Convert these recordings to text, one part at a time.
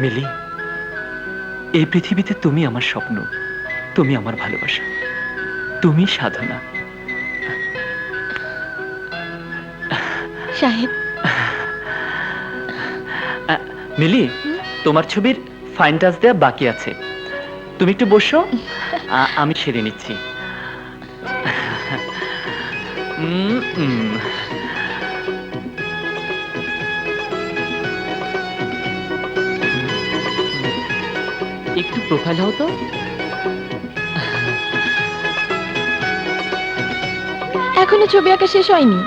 মিলি, এই পৃথিবীতে তুমি আমার স্বপ্ন, তুমি আমার ভালোবাসা, তুমি সাধনা। সাহেব, মিলি, তোমার ছবির ফাইন টাচ দেওয়া বাকি আছে, তুমি একটু বসো, আমি সেরে নিচ্ছি। একটু প্রোফাইল হও তো। এখনো ছবি আঁকা শেষ হয়নি?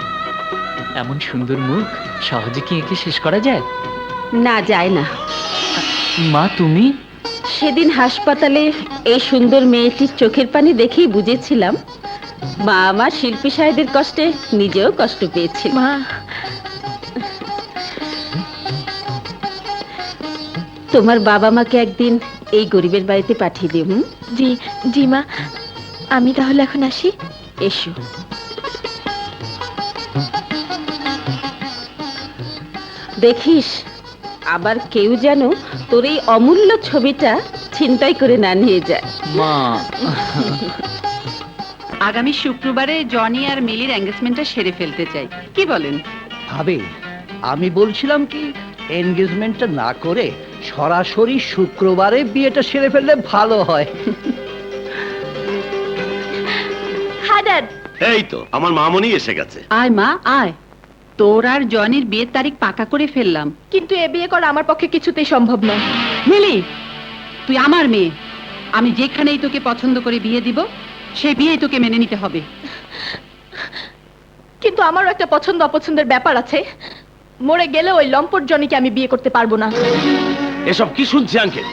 এমন সুন্দর মুখ সহজে কি এঁকে শেষ করা যায়? না, যায় না। মা, তুমি সেদিন হাসপাতালে এই সুন্দর মেয়েটির চোখের পানি দেখেই বুঝেছিলাম মা আমার শিল্পী সাহেবের কষ্টে নিজেও কষ্ট পেয়েছিল। মা, তোমার বাবা মাকে একদিন এই গরিবের বাড়িতে পাঠিয়ে দিও। জি জি মা, আমি তাহলে এখন আসি। এসো। দেখিস আবার কেউ যেন তোর এই অমূল্য ছবিটা ছিনতাই করে না নিয়ে যায়। মা, আগামী শুক্রবারে জনি আর মিলির এঙ্গেজমেন্টটা সেরে ফেলতে চাই, কি বলেন? ভাবে আমি বলছিলাম কি এনগেজমেন্টটা না করে সরাসরি শুক্রবারে বিয়েটা সেরে ফেললে ভালো হয়। হ্যাঁ ড্যাড। এই তো আমার মামনি এসে গেছে। আয় মা আয়, তোর আর জনির বিয়ের তারিখ পাকা করে ফেললাম। কিন্তু এ বিয়ে করা আমার পক্ষে কিছুতেই সম্ভব নয়। মিলি, তুই আমার মেয়ে, আমি যেখানেই তোকে পছন্দ করে বিয়ে দিব সেই বিয়েই তোকে মেনে নিতে হবে। কিন্তু আমারও একটা পছন্দ অপছন্দের ব্যাপার আছে। মরে গেলে ওই লম্পট জনিকে আমি বিয়ে করতে পারবো না। এসব কি শুনছি আঙ্কেল?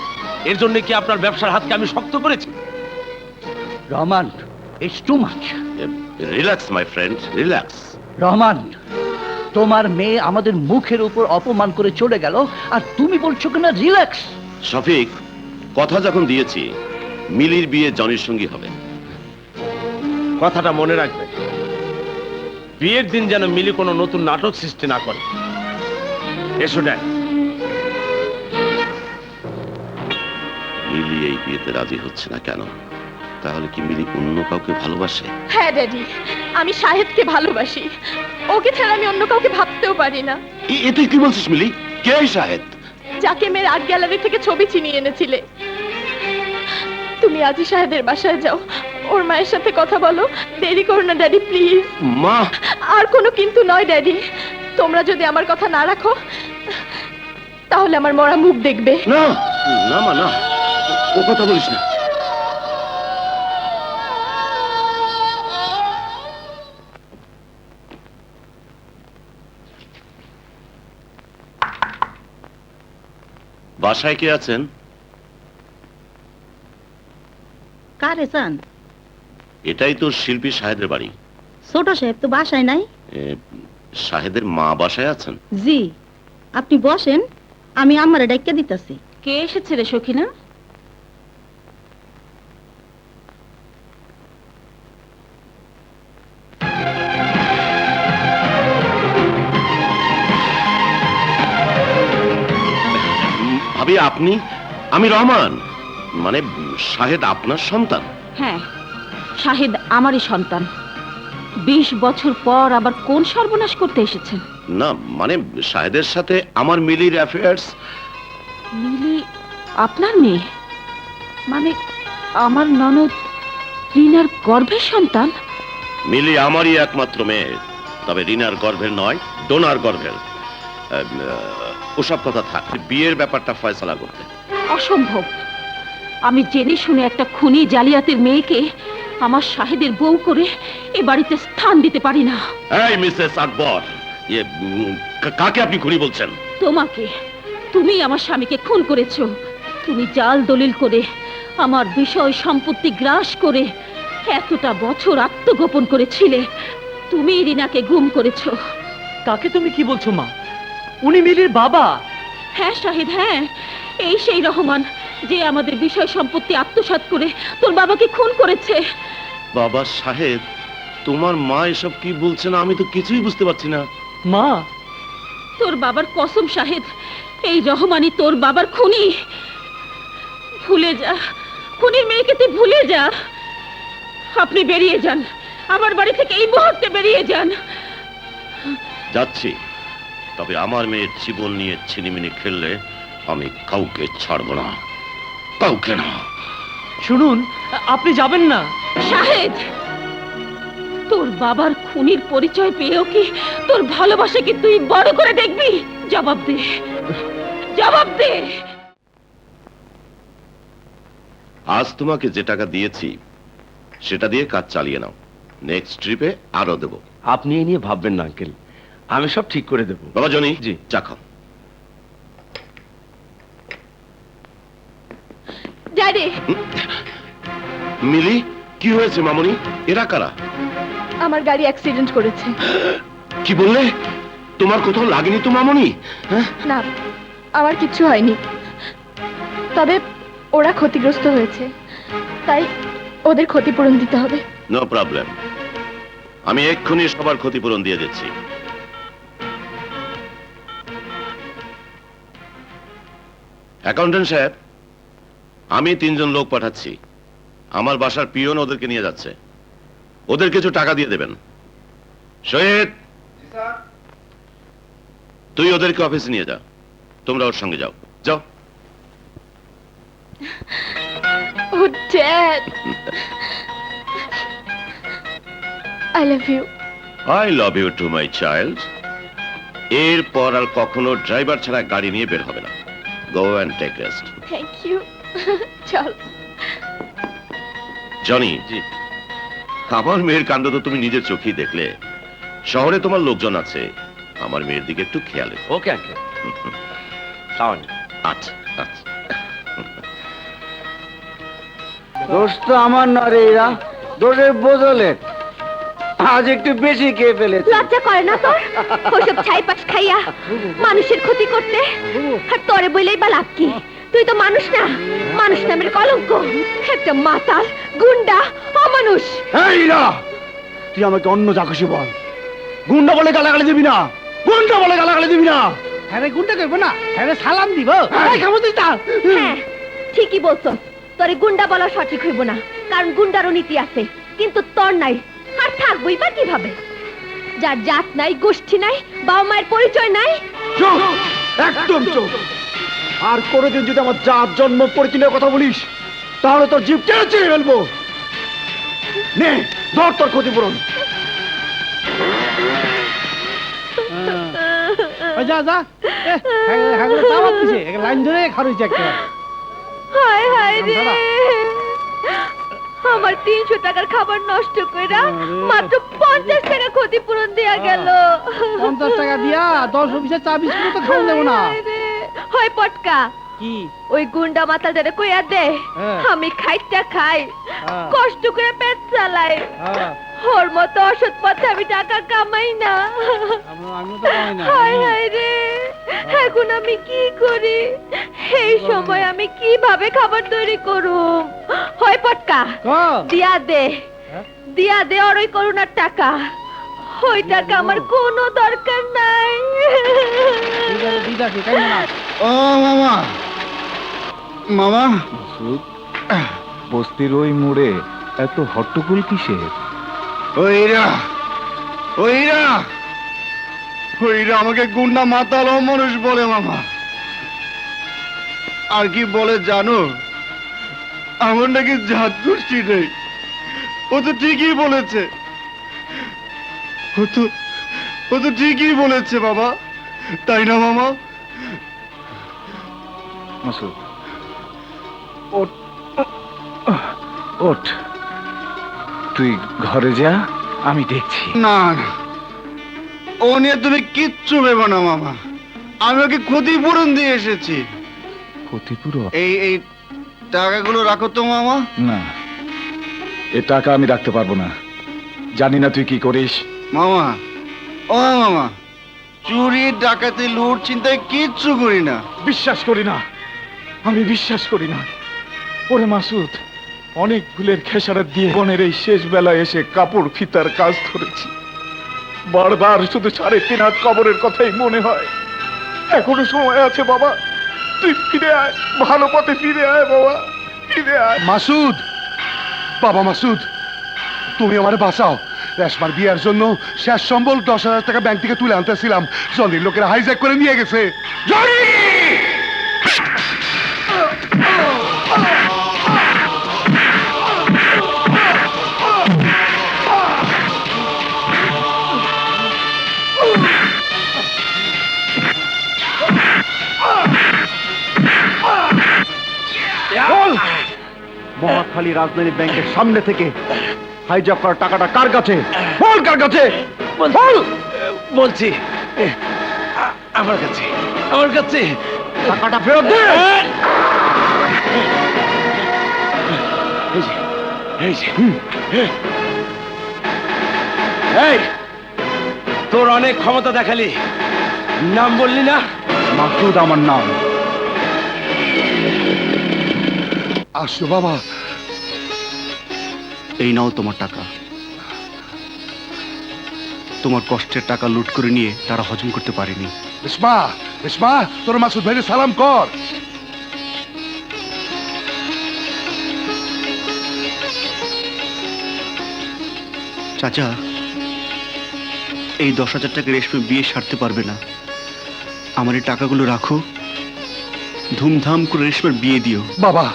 এর জন্য কি আপনার ব্যবসার হাতকে আমি শক্ত করেছি? Rahman, it's too much. Relax my friend, relax. Rahman, তোমার মেয়ে আমাদের মুখের উপর অপমান করে চলে গেল আর তুমি বলছো কিনা রিল্যাক্স। শফিক, কথা যখন দিয়েছি মিলির বিয়ে জনির সঙ্গে হবে। কথাটা মনে রাখবে, বিয়ের দিন যেন মিলি কোনো নতুন নাটক সৃষ্টি না করে। এসো ড্যাড। মিলি এই বিয়েতে রাজি হচ্ছে না কেন? তাহলে কি মিলি অন্য কাউকে ভালোবাসে? হ্যাঁ ড্যাডি, আমি শাহেদকে ভালোবাসি। ওকে ছাড়া আমি অন্য কাউকে ভাবতেও পারি না। এ তুই কি বলছিস মিলি? কে এই শাহেদ? যাকে মেয়ের আর্ট গ্যালারি থেকে ছবি ছিনিয়ে এনেছিলে। তুমি আজই শাহেদের বাসায় যাও, ওর মায়ের সাথে কথা বলো। দেরি করো না ড্যাডি, প্লিজ। মা, আর কোনো কিন্তু নয় ড্যাডি। তোমরা যদি আমার কথা না রাখো তাহলে আমার মরা মুখ দেখবে। না না মা, না, ও কথা বলিস না। বাসায় কে আছেন? কারে চান? এটাই তো শিল্পী সাহেদের বাড়ি। ছোট সাহেব তো বাসায় নাই। সাহেদের মা বাসায় আছেন? জি, আপনি বসেন, আমি আমারে ডাইকা দিতাছি। কে এসেছে রে সখিনা? ভাবি আপনি? আমি রহমান, মানে শাহেদ আপনার সন্তান? হ্যাঁ, শাহিদ আমারই সন্তান। 20 বছর পর আবার কোন সর্বনাশ করতে এসেছেন? না মানে শাহেদের সাথে আমার মিলির অ্যাফেয়ার্স। মিলি আপনার মেয়ে? মানে আমার ননদ রিনার গর্ভের সন্তান? মিলি আমারই একমাত্র মেয়ে, তবে রিনার গর্ভের নয়, ডোনার গর্ভের। ওসব কথা থাক, বিয়ের ব্যাপারটা ফয়সালা করতে। অসম্ভব। আমি জেনে শুনে একটা খুনি জালিয়াতের মেয়েকে আমার শাহেদের বউ করে এ বাড়িতে স্থান দিতে পারি না। এই মিসেস আকবর, কাকে আপনি খুনি বলছেন? তোমাকে। তুমি আমার স্বামীকে খুন করেছো। তুমি জাল দলিল করে আমার বিষয় সম্পত্তি গ্রাস করে এতটা বছর আত্মগোপন করেছিলে। তুমি রিনাকে গুম করেছো। কাকে তুমি কি বলছো মা? উনি মিলির বাবা। হ্যাঁ শাহিদ, হ্যাঁ, এই সেই রহমান যে আমাদের বিষয় সম্পত্তি আত্মসাৎ করে তোর বাবাকে খুন করেছে। বাবা সাহেব, তোমার মা এসব কি বলছেন? আমি তো কিছুই বুঝতে পারছি না। মা, তোর বাবার কসম শাহিদ, এই রহমানই তোর বাবার খুনি। ভুলে যা, খুনির মেয়েকে তুই ভুলে যা। আপনি বেরিয়ে যান, আমার বাড়ি থেকে এই মুহূর্তে বেরিয়ে যান। যাচ্ছি, তবে আমার মেয়ের জীবন নিয়ে ছিনিমিনি খেললে আমি কাউকে ছাড়বো না, কাউকে না। শুনুন, আপনি যাবেন না। শাহেদ, তোর বাবার খুনির পরিচয় পেয়েও কি তোর ভালোবাসাকে তুই বড় করে দেখবি? জবাব দে, জবাব দে। আজ তোমাকে যে টাকা দিয়েছি সেটা দিয়ে কাজ চালিয়ে নাও, নেক্সট ট্রিপে আরো দেবো। আপনি এ নিয়ে ভাববেন না আঙ্কেল, আমি সব ঠিক করে দেবো। বাবা জনি, জি। চা খাও। ড্যাডি, মিলি, কি হয়েছে মামনি? এরা কারা? আমার গাড়ি অ্যাক্সিডেন্ট করেছে। কি বললে? তোমার কোথাও লাগেনি তো মামনি? হ্যাঁ, না, আমার কিচ্ছু হয়নি, তবে ওরা ক্ষতিগ্রস্ত হয়েছে, তাই ওদের ক্ষতিপূরণ দিতে হবে। নো প্রবলেম, আমি এক্ষুনি সবার ক্ষতিপূরণ দিয়ে দিচ্ছি। অ্যাকাউন্টেন্ট সাহেব, আমি 3 জন লোক পাঠাচ্ছি, আমার বাসার পিয়ন ওদেরকে নিয়ে যাচ্ছে, ওদের কিছু টাকা দিয়ে দেবেন। শহীদ, তুই ওদেরকে অফিসে নিয়ে যা, তোমরা ওর সঙ্গে যাও, যাও। Oh dad, I love you. I love you too my child. এরপর আর কখনো ড্রাইভার ছাড়া গাড়ি নিয়ে বের হবে না। Go and take rest. Thank you. চল। জনি, জি, আমার মেয়ের কাণ্ড তো তুমি নিজের চোখেই দেখলে। শহরে তোমার লোকজন আছে, আমার মেয়ের দিকে একটু খেয়াল রেখো। Okay uncle. সাওয়ান। আচ্ছা আচ্ছা। দোষ তো আমার না রে, এরা দোষের বদলে আজ একটু বেশি খেয়ে ফেলেছে। লজ্জা করে না তোর ওসব ছাইপাশ খাইয়া মানুষের ক্ষতি করতে? আর তোরে বইলেই বা লাভ কি? তুই তো মানুষ না, মানুষ নামের কলঙ্ক, একটা মাতাল, গুন্ডা, অমানুষ। এই না, তুই আমাকে অন্য যা খুশি বল, গুন্ডা বলে গালাগালি দিবি না, গুন্ডা বলে গালাগালি দিবি না। হ্যাঁ রে, গুন্ডা করবো না, হ্যাঁ রে, সালাম দিব। হ্যাঁ, ঠিকই বলছো, তোরে গুন্ডা বলা সঠিক হইব না, কারণ গুন্ডারও নীতি আছে, কিন্তু তোর নাই। আর থাকবই বা কিভাবে? যার জাত নাই, গোষ্ঠী নাই, বাবা মায়ের পরিচয় নাই। চুপ, একদম চুপ। আর কোনোদিন যদি আমার জাত জন্ম পরিচয়ের কথা বলিস, তাহলে তোর জীব টেনে ছিঁড়ে ফেলবো। নে, ধর তোর ক্ষতিপূরণ। যা যা, লাইন ধরে খারুইছে একটা। হায় হায় রে, আমার 300 টাকার খাবার নষ্ট কইরা মাত্র 50 টাকা ক্ষতিপূরণ দেয়া গেল। 50 টাকা দিয়া 10 অফিসে চা বিস্কুট তো খাওয়া দেবো না। হায় রে, হয় পটকা, কি ওই গুন্ডা মাতাল যারা কইয়া দে হ্যাঁ। আমি খাইটা খাই, হ্যাঁ। কষ্ট করে পেট চালাই, হ্যাঁ, ওর মতো অসৎ পথে আমি টাকা কামাই না। আমিও তো পাই না। হায় হায় রে, এখন আমি কি করি? এই সময় আমি কিভাবে খাবার তৈরি করুম? হয় পটকা, ক, দিয়া দে, হ্যাঁ? দিয়া দে ওর ওই করুণার টাকা, ওই টাকা আমার কোনো দরকার নাই। ঠিক আছে, দিদাসি, তাই না? ও মামা, মামা, বস্তির ওই মোড়ে এত হট্টগোল কিসের? ওইরা ওইরা ওইরা আমাকে গুন্ডা মাতাল মানুষ বলে মামা। আর কি বলে জানো? আমার নাকি জাত গোষ্ঠী নেই। ও তো ঠিকই বলেছে, ও তো ঠিকই বলেছে বাবা, তাই না মামা? মাসুদ, ওঠ ওঠ, তুই ঘরে যা, আমি দেখছি। না না, ও নিয়ে তুমি কিচ্ছু ভেবো না মামা, আমি ওকে ক্ষতিপূরণ দিয়ে এসেছি। ক্ষতিপূরণ? এই টাকাগুলো রাখো তো মামা। না, এ টাকা আমি রাখতে পারবো না, জানি না তুই কি করিস। মামা, ও মামা, চুরি ডাকাতি লুট চিন্তায় কিচ্ছু করি না। বিশ্বাস করি না, আমি বিশ্বাস করি না। ওরে মাসুদ, অনেক ফুলের খেসারত দিয়ে বনের এই শেষ বেলায় এসে কাপড় ফিতার কাজ ধরেছি। বারবার শুধু 3.5 হাত কবরের কথাই মনে হয়। এখনো সময় আছে বাবা, তুই ফিরে আয়, ভালো পথে ফিরে আয় বাবা, ফিরে আয়। মাসুদ, বাবা মাসুদ, তুমি আমার বাঁচাও। রেশমার বিয়ের জন্য শেষ সম্বল 10,000 টাকা ব্যাংক থেকে তুলে আনতেছিলাম, জনির লোকেরা হাইজ্যাক করে নিয়ে গেছে। জনি! মহাখালী রাজধানী ব্যাংকের সামনে থেকে হাইজ্যাক করা টাকাটা কার কাছে? বল কার কাছে? বল। বলছি আমার কাছে, আমার কাছে। টাকাটা ফেরত দে। এই যে, এই যে। এই, তোর অনেক ক্ষমতা দেখালি, নাম বললি না? মাসুদ আমার নাম। আসো বাবা। এই নাও তোমার টাকা। তোমার কষ্টের টাকা লুট করে নিয়ে তারা হজম করতে পারেনি। রেশমা, রেশমা, তোর মাসুদ ভাইরে সালাম কর। চাচা, এই 10,000 টাকা রেশমে বিয়ে সারতে পারবে না। আমার এই টাকাগুলো রাখো, ধুমধাম করে রেশমের বিয়ে দিও। বাবা,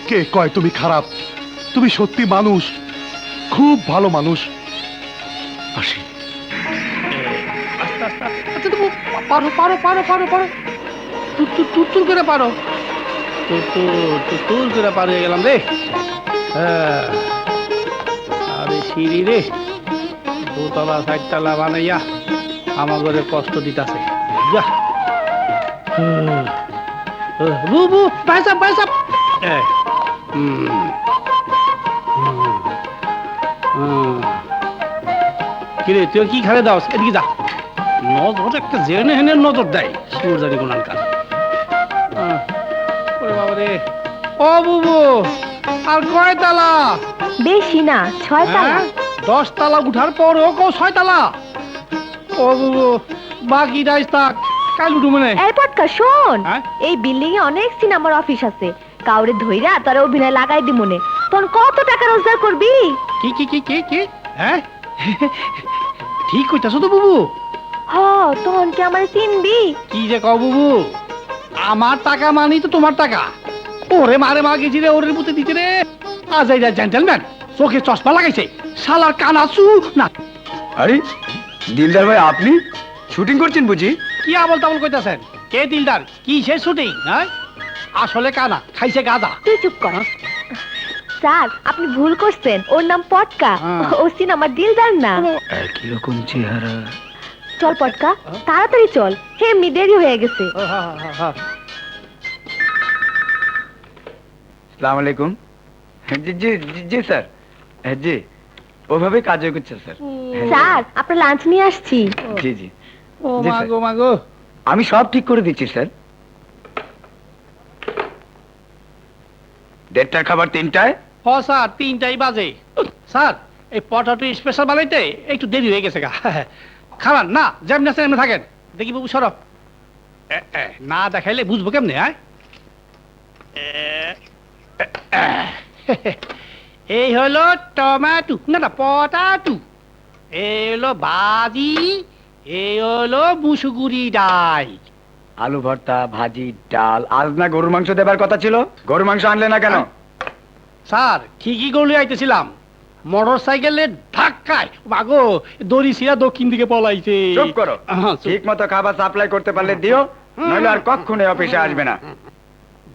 কে কয় তুমি খারাপ? তুমি সত্যি মানুষ, খুব ভালো মানুষ। আসি। আচ্ছা তুমি পারো পারো পারো পারো পারো, তুল করে পারো, তুল করে পার হয়ে গেলাম রে। হ্যাঁ, আরে সিঁড়ি রে, 2তলা 4তলা বানাইয়া আমার ঘরে কষ্ট দিতাছে। বুবু বাইসাপ বাইসাপ। কিরে তুই কি খালে দাও? এদিকে যা, নজর একটা জেনে হেনে নজর দেয় সুর জানি কোনানকার। ওরে বাবা রে, ও বুবু আর কয় তালা? বেশি না, 6 তালা। 10 তালা উঠার পরও কো 6 তালা? ও বুবু বাকি রাইস থাক, কাল উঠু মনে। এই পটকা শোন, হ্যাঁ? এই বিল্ডিং এ অনেক সিনেমার অফিস আছে, কাউরে ধইরা তার অভিনয় লাগাই দিমুনে। তখন কত টাকা রোজগার করবি? কি কি কি কি কি? হ্যাঁ ঠিক কইতাছো তো বুবু। হ, তখন কি আমার চিনবি? কি যে কও বুবু, আমার টাকা মানি তো তোমার টাকা। ওরে মারে মা গেছি রে, ওরে পুঁতে দিচ্ছে রে। আজ এই জেন্টেলম্যান চোখে চশমা লাগাইছে, শালার কানাচু না। আরে দিলদার ভাই, আপনি শুটিং করছেন বুঝি? কি আবল তাবল কইতাছেন? কে দিলদার? কি সে শুটিং? হ্যাঁ, আসলে কানা খাইছে গাদা। তুই চুপ কর। স্যার, আপনি ভুল করছেন, ওর নাম পটকা, হ্যাঁ। ও সিনেমার দিলদার না। একই রকম চেহারা। চল পটকা, তাড়াতাড়ি চল, এমনি দেরি হয়ে গেছে। আসসালামু আলাইকুম। জি জি জি স্যার, জি ওভাবে কাজ করছে স্যার। স্যার, আপনার লাঞ্চ নিয়ে আসছি। জি জি, ও জি, মা স্যার। গো মা গো। আমি সব ঠিক করে দিচ্ছি স্যার। 1:30টার খাবার 3টায়। হ স্যার, 3টাই বাজে। স্যার, এই পটাটো স্পেশাল বানাইতে একটু দেরি হয়ে গেছে গা। খাবার না, যেমনি আছেন এমনি থাকেন। দেখি বাবু সরব। না দেখাইলে বুঝবো কেমনে? হ্যাঁ, এই হলো টমেটো, না না পটাটো। এই হলো ভাজি, এই হলো মুসুগুরি ডাল। আলু ভর্তা, ভাজি, ডাল। আজ না গরুর মাংস দেবার কথা ছিল, গরুর মাংস আনলে না কেন? স্যার, ঠিকই গরু আইতেছিলাম, মোটর সাইকেলের ধাক্কায় মাগো দড়ি ছিঁড়া দক্ষিণ দিকে পলাইছে। চুপ করো। চুপ। ঠিক মতো খাবার সাপ্লাই করতে পারলে দিও, নইলে আর কখনো অফিসে আসবে না।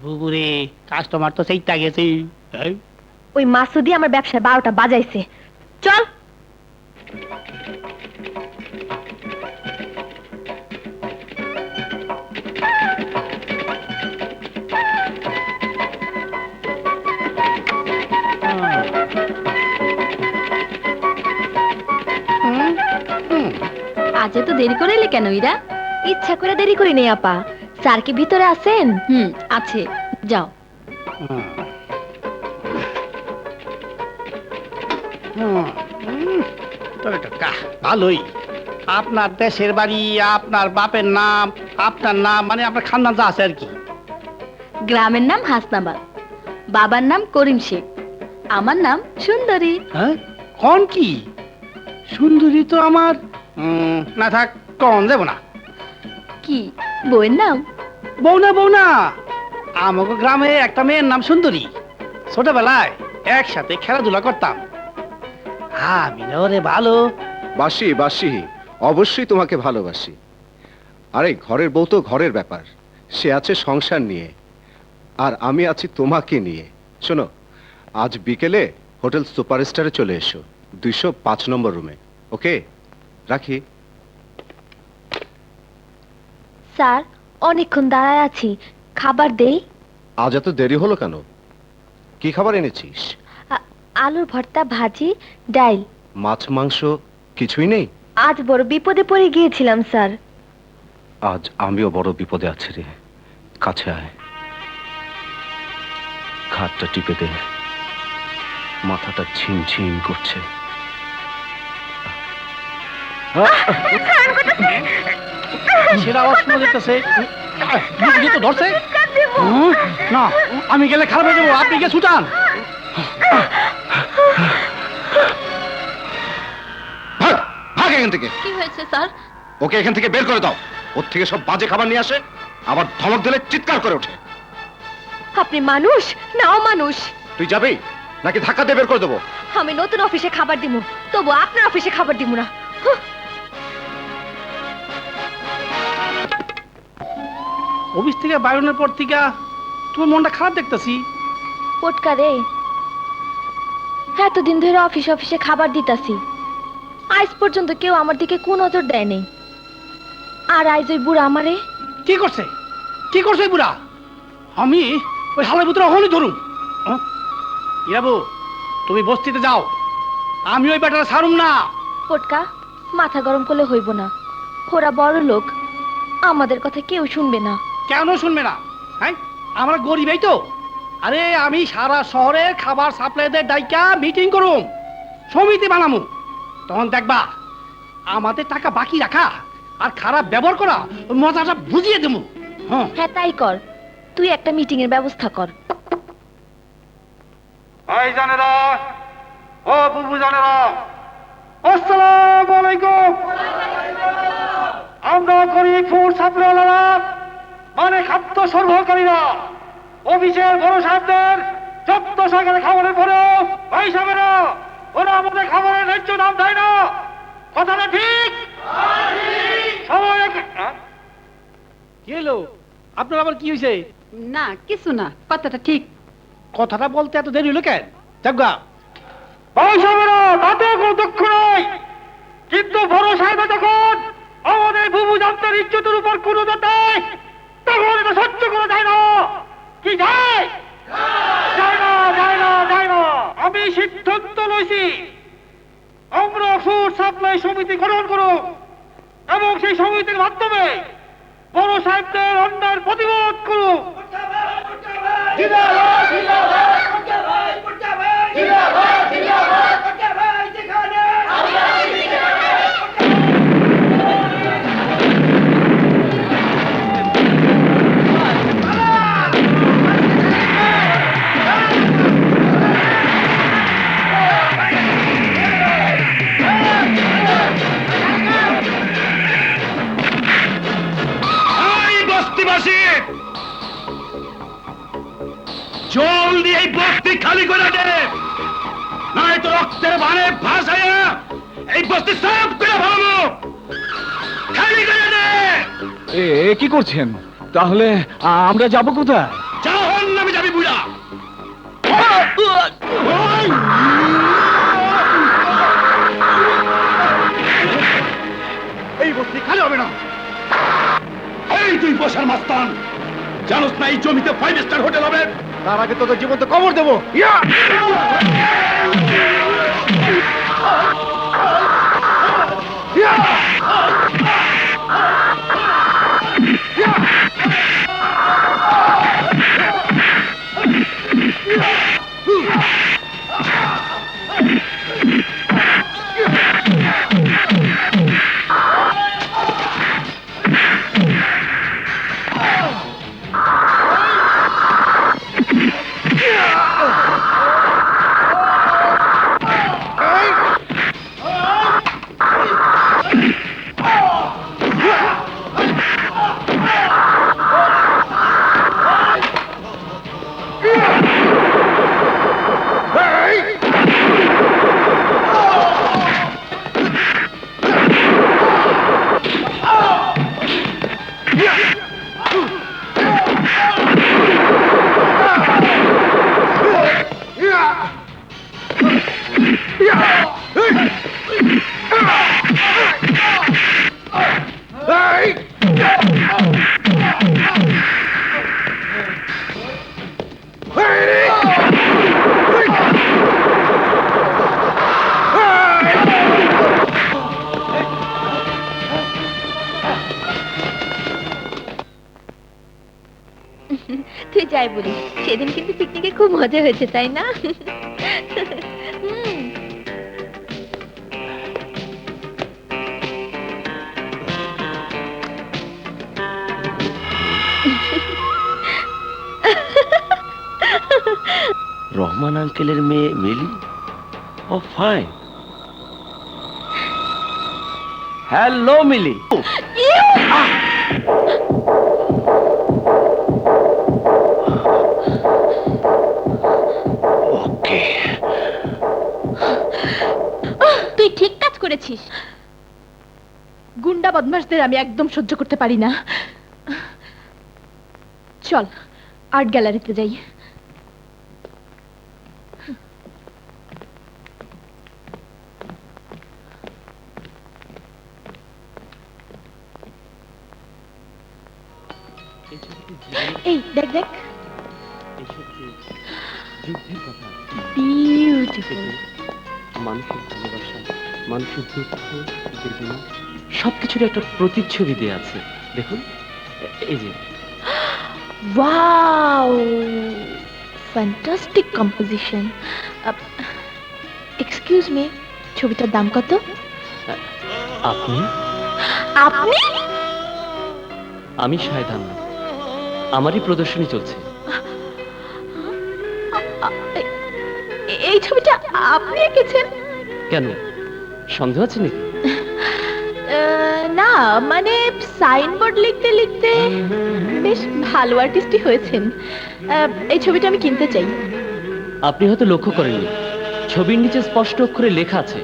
বুবুরে, কাস্টমার তো সেইটা গেছে। এই, ওই মাসুদি আমার ব্যবসায় 12টা বাজাইছে। চল। আজ তো দেরি করে এলে কেন ইরা? ইচ্ছা করে দেরি করি নেই আপা। স্যার কি ভিতরে আছেন? আছে, যাও। তবে তো ভালোই। আপনার দেশের বাড়ি, আপনার বাপের নাম, আপনার নাম, মানে আপনার খানদান যা আছে আর কি। গ্রামের নাম হাসনাবাদ, বাবার নাম করিম শেখ, আমার নাম সুন্দরী। হ্যাঁ, কোন কি সুন্দরী তো আমার না থাক, কন দেব না। কি বউয়ের নাম? বউ না, আমাকে গ্রামে একটা মেয়ের নাম সুন্দরী। ছোটবেলায় একসাথে খেলাধুলা করতাম। আমি না ওরে ভালো। বাসি বাসি, অবশ্যই তোমাকে ভালোবাসি। আরে ঘরের বউ তো ঘরের ব্যাপার, সে আছে সংসার নিয়ে, আর আমি আছি তোমাকে নিয়ে। শোনো, আজ বিকেলে হোটেল সুপারস্টারে চলে এসো, 205 নম্বর রুমে। ওকে, রাখি। স্যার, অনেকক্ষণ দাঁড়ায় আছি, খাবার দেই? আজ এত দেরি হলো কেন? কি খাবার এনেছিস? আলুর ভর্তা, ভাজি, ডাল। মাছ মাংস কিছুই নেই? আজ বড় বিপদে পড়ে গিয়েছিলাম স্যার। আজ আমিও বড় বিপদে আছি রে, কাছে আয়, ঘাটটা টিপে দে, মাথাটা ঝিমঝিম করছে। সেটা আওয়াজ শোনা যেতেছে, তো ধরছে না। আমি গেলে খারাপ হয়ে যাবো, আপনি গিয়ে ছুটান। ভাগ এখান থেকে। কি হয়েছে স্যার? ওকে এখান থেকে বের করে দাও। ওর থেকে সব বাজে খাবার নিয়ে আসে, আবার ধমক দিলে চিৎকার করে ওঠে। আপনি মানুষ না অমানুষ? তুই যাবি নাকি ধাক্কা দিয়ে বের করে দেবো? আমি নতুন অফিসে খাবার দিব, তবু আপনার অফিসে খাবার দিব না। অফিস থেকে বাইরনের পর থেকে তোমার মনটা খারাপ দেখতেছি। পটকা রে, এতদিন ধরে অফিসে খাবার দিতাছি, আজ পর্যন্ত কেউ আমার দিকে কোন নজর দেয় নাই। আর আজ ওই বুড়া আমারে কি করছে? কি করছে ওই বুড়া? আমি ওই হালের ভিতরে অহনই ধরুম। ইয়াবু, তুমি বস্তিতে যাও, আমি ওই বেটারা ছাড়ুম না। পটকা, মাথা গরম করলে হইব না, ওরা বড় লোক, আমাদের কথা কেউ শুনবে না। কেন শুনবে না? হ্যাঁ, আমরা গরিবই তো। আরে আমি সারা শহরের খাবার সাপ্লাইদের ডাইকা মিটিং করুম, সমিতি বানামু। তখন দেখবা আমাদের টাকা বাকি রাখা আর খারাপ ব্যবহার করা ওই মজাটা বুঝিয়ে দেবো। হ্যাঁ তাই কর, তুই একটা মিটিং এর ব্যবস্থা কর। ভাই জানেরা, ও বুবু জানেরা, আসসালামু আলাইকুম। আমরা গরিব ফুড সাপ্লাইয়াররা, মানে খাদ্য সরবরাহকারীরা, অফিসের বড় সাহেবদের যত সরকারের খাবারের পরেও ভাই সাহেবেরা ওরা আমাদের খাবারের ন্যায্য দাম দেয় না। কথাটা ঠিক? সবাই কি হলো? আপনার আবার কি হয়েছে? না কিছু না, কথাটা ঠিক। কথাটা বলতে এত দেরি হলো কেন? যাজ্ঞা ভাই সাহেবেরা, তাতে কোনো দুঃখ নয়, কিন্তু বড় সাহেব যখন আমাদের বুবু জানতার ইজ্জতের উপর কোনো দেয়, তখন এটা সহ্য করা যায় না। কি যায়? যায় না, যায় না, যায় না। আমি সিদ্ধান্ত লইছি, আমরা ফুড সাপ্লাই সমিতি গঠন করব এবং সেই সমিতির মাধ্যমে বড় সাহেবদের অন্যায়ের প্রতিবাদ করব। জল দিয়ে এই বস্তি খালি করে দে, নাই তো রক্তের বানে ভাসাইয়া এই বস্তি সাফ করে ভাবো। খালি করে দে। এ কি করছেন? তাহলে আমরা যাব কোথায়? জাহান্নামে যাবি বুড়া। এই বস্তি খালি হবে না। এই তুই বসার মাস্তান, জানোস না এই জমিতে 5 স্টার হোটেল হবে? তার আগে তোদের জীবন তো কবর দেবো। তুই যাই বলি, সেদিন কিন্তু পিকনিকে খুব মজা হয়েছে, তাই না? হুম। রহমান আঙ্কেলের মেয়ে মিলি? ও ফাইন। হ্যালো মিলি। ওকে, তুই ঠিক কাজ করেছিস। গুন্ডা বদমাশদের আমি একদম সহ্য করতে পারি না। চল আর্ট গ্যালারিতে যাই। এই দেখ দেখ, বিউটিফুল। মানুষের ভালোবাসা, মানুষের দুঃখ, বেদনা সবকিছুর একটা প্রতিচ্ছবি দেয়া আছে। দেখুন, এই যে। Wow, fantastic composition. Excuse me, ছবিটার দাম কত? আপনি? আপনি? আমি শাহেদ আহমেদ, আমারই প্রদর্শনী চলছে। এই ছবিটা আপনি এঁকেছেন? কেন, সন্দেহ আছে নাকি? না, মানে সাইনবোর্ড লিখতে লিখতে বেশ ভালো আর্টিস্টই হয়েছেন। এই ছবিটা আমি কিনতে চাই। আপনি হয়তো লক্ষ্য করেননি, ছবির নিচে স্পষ্ট অক্ষরে লেখা আছে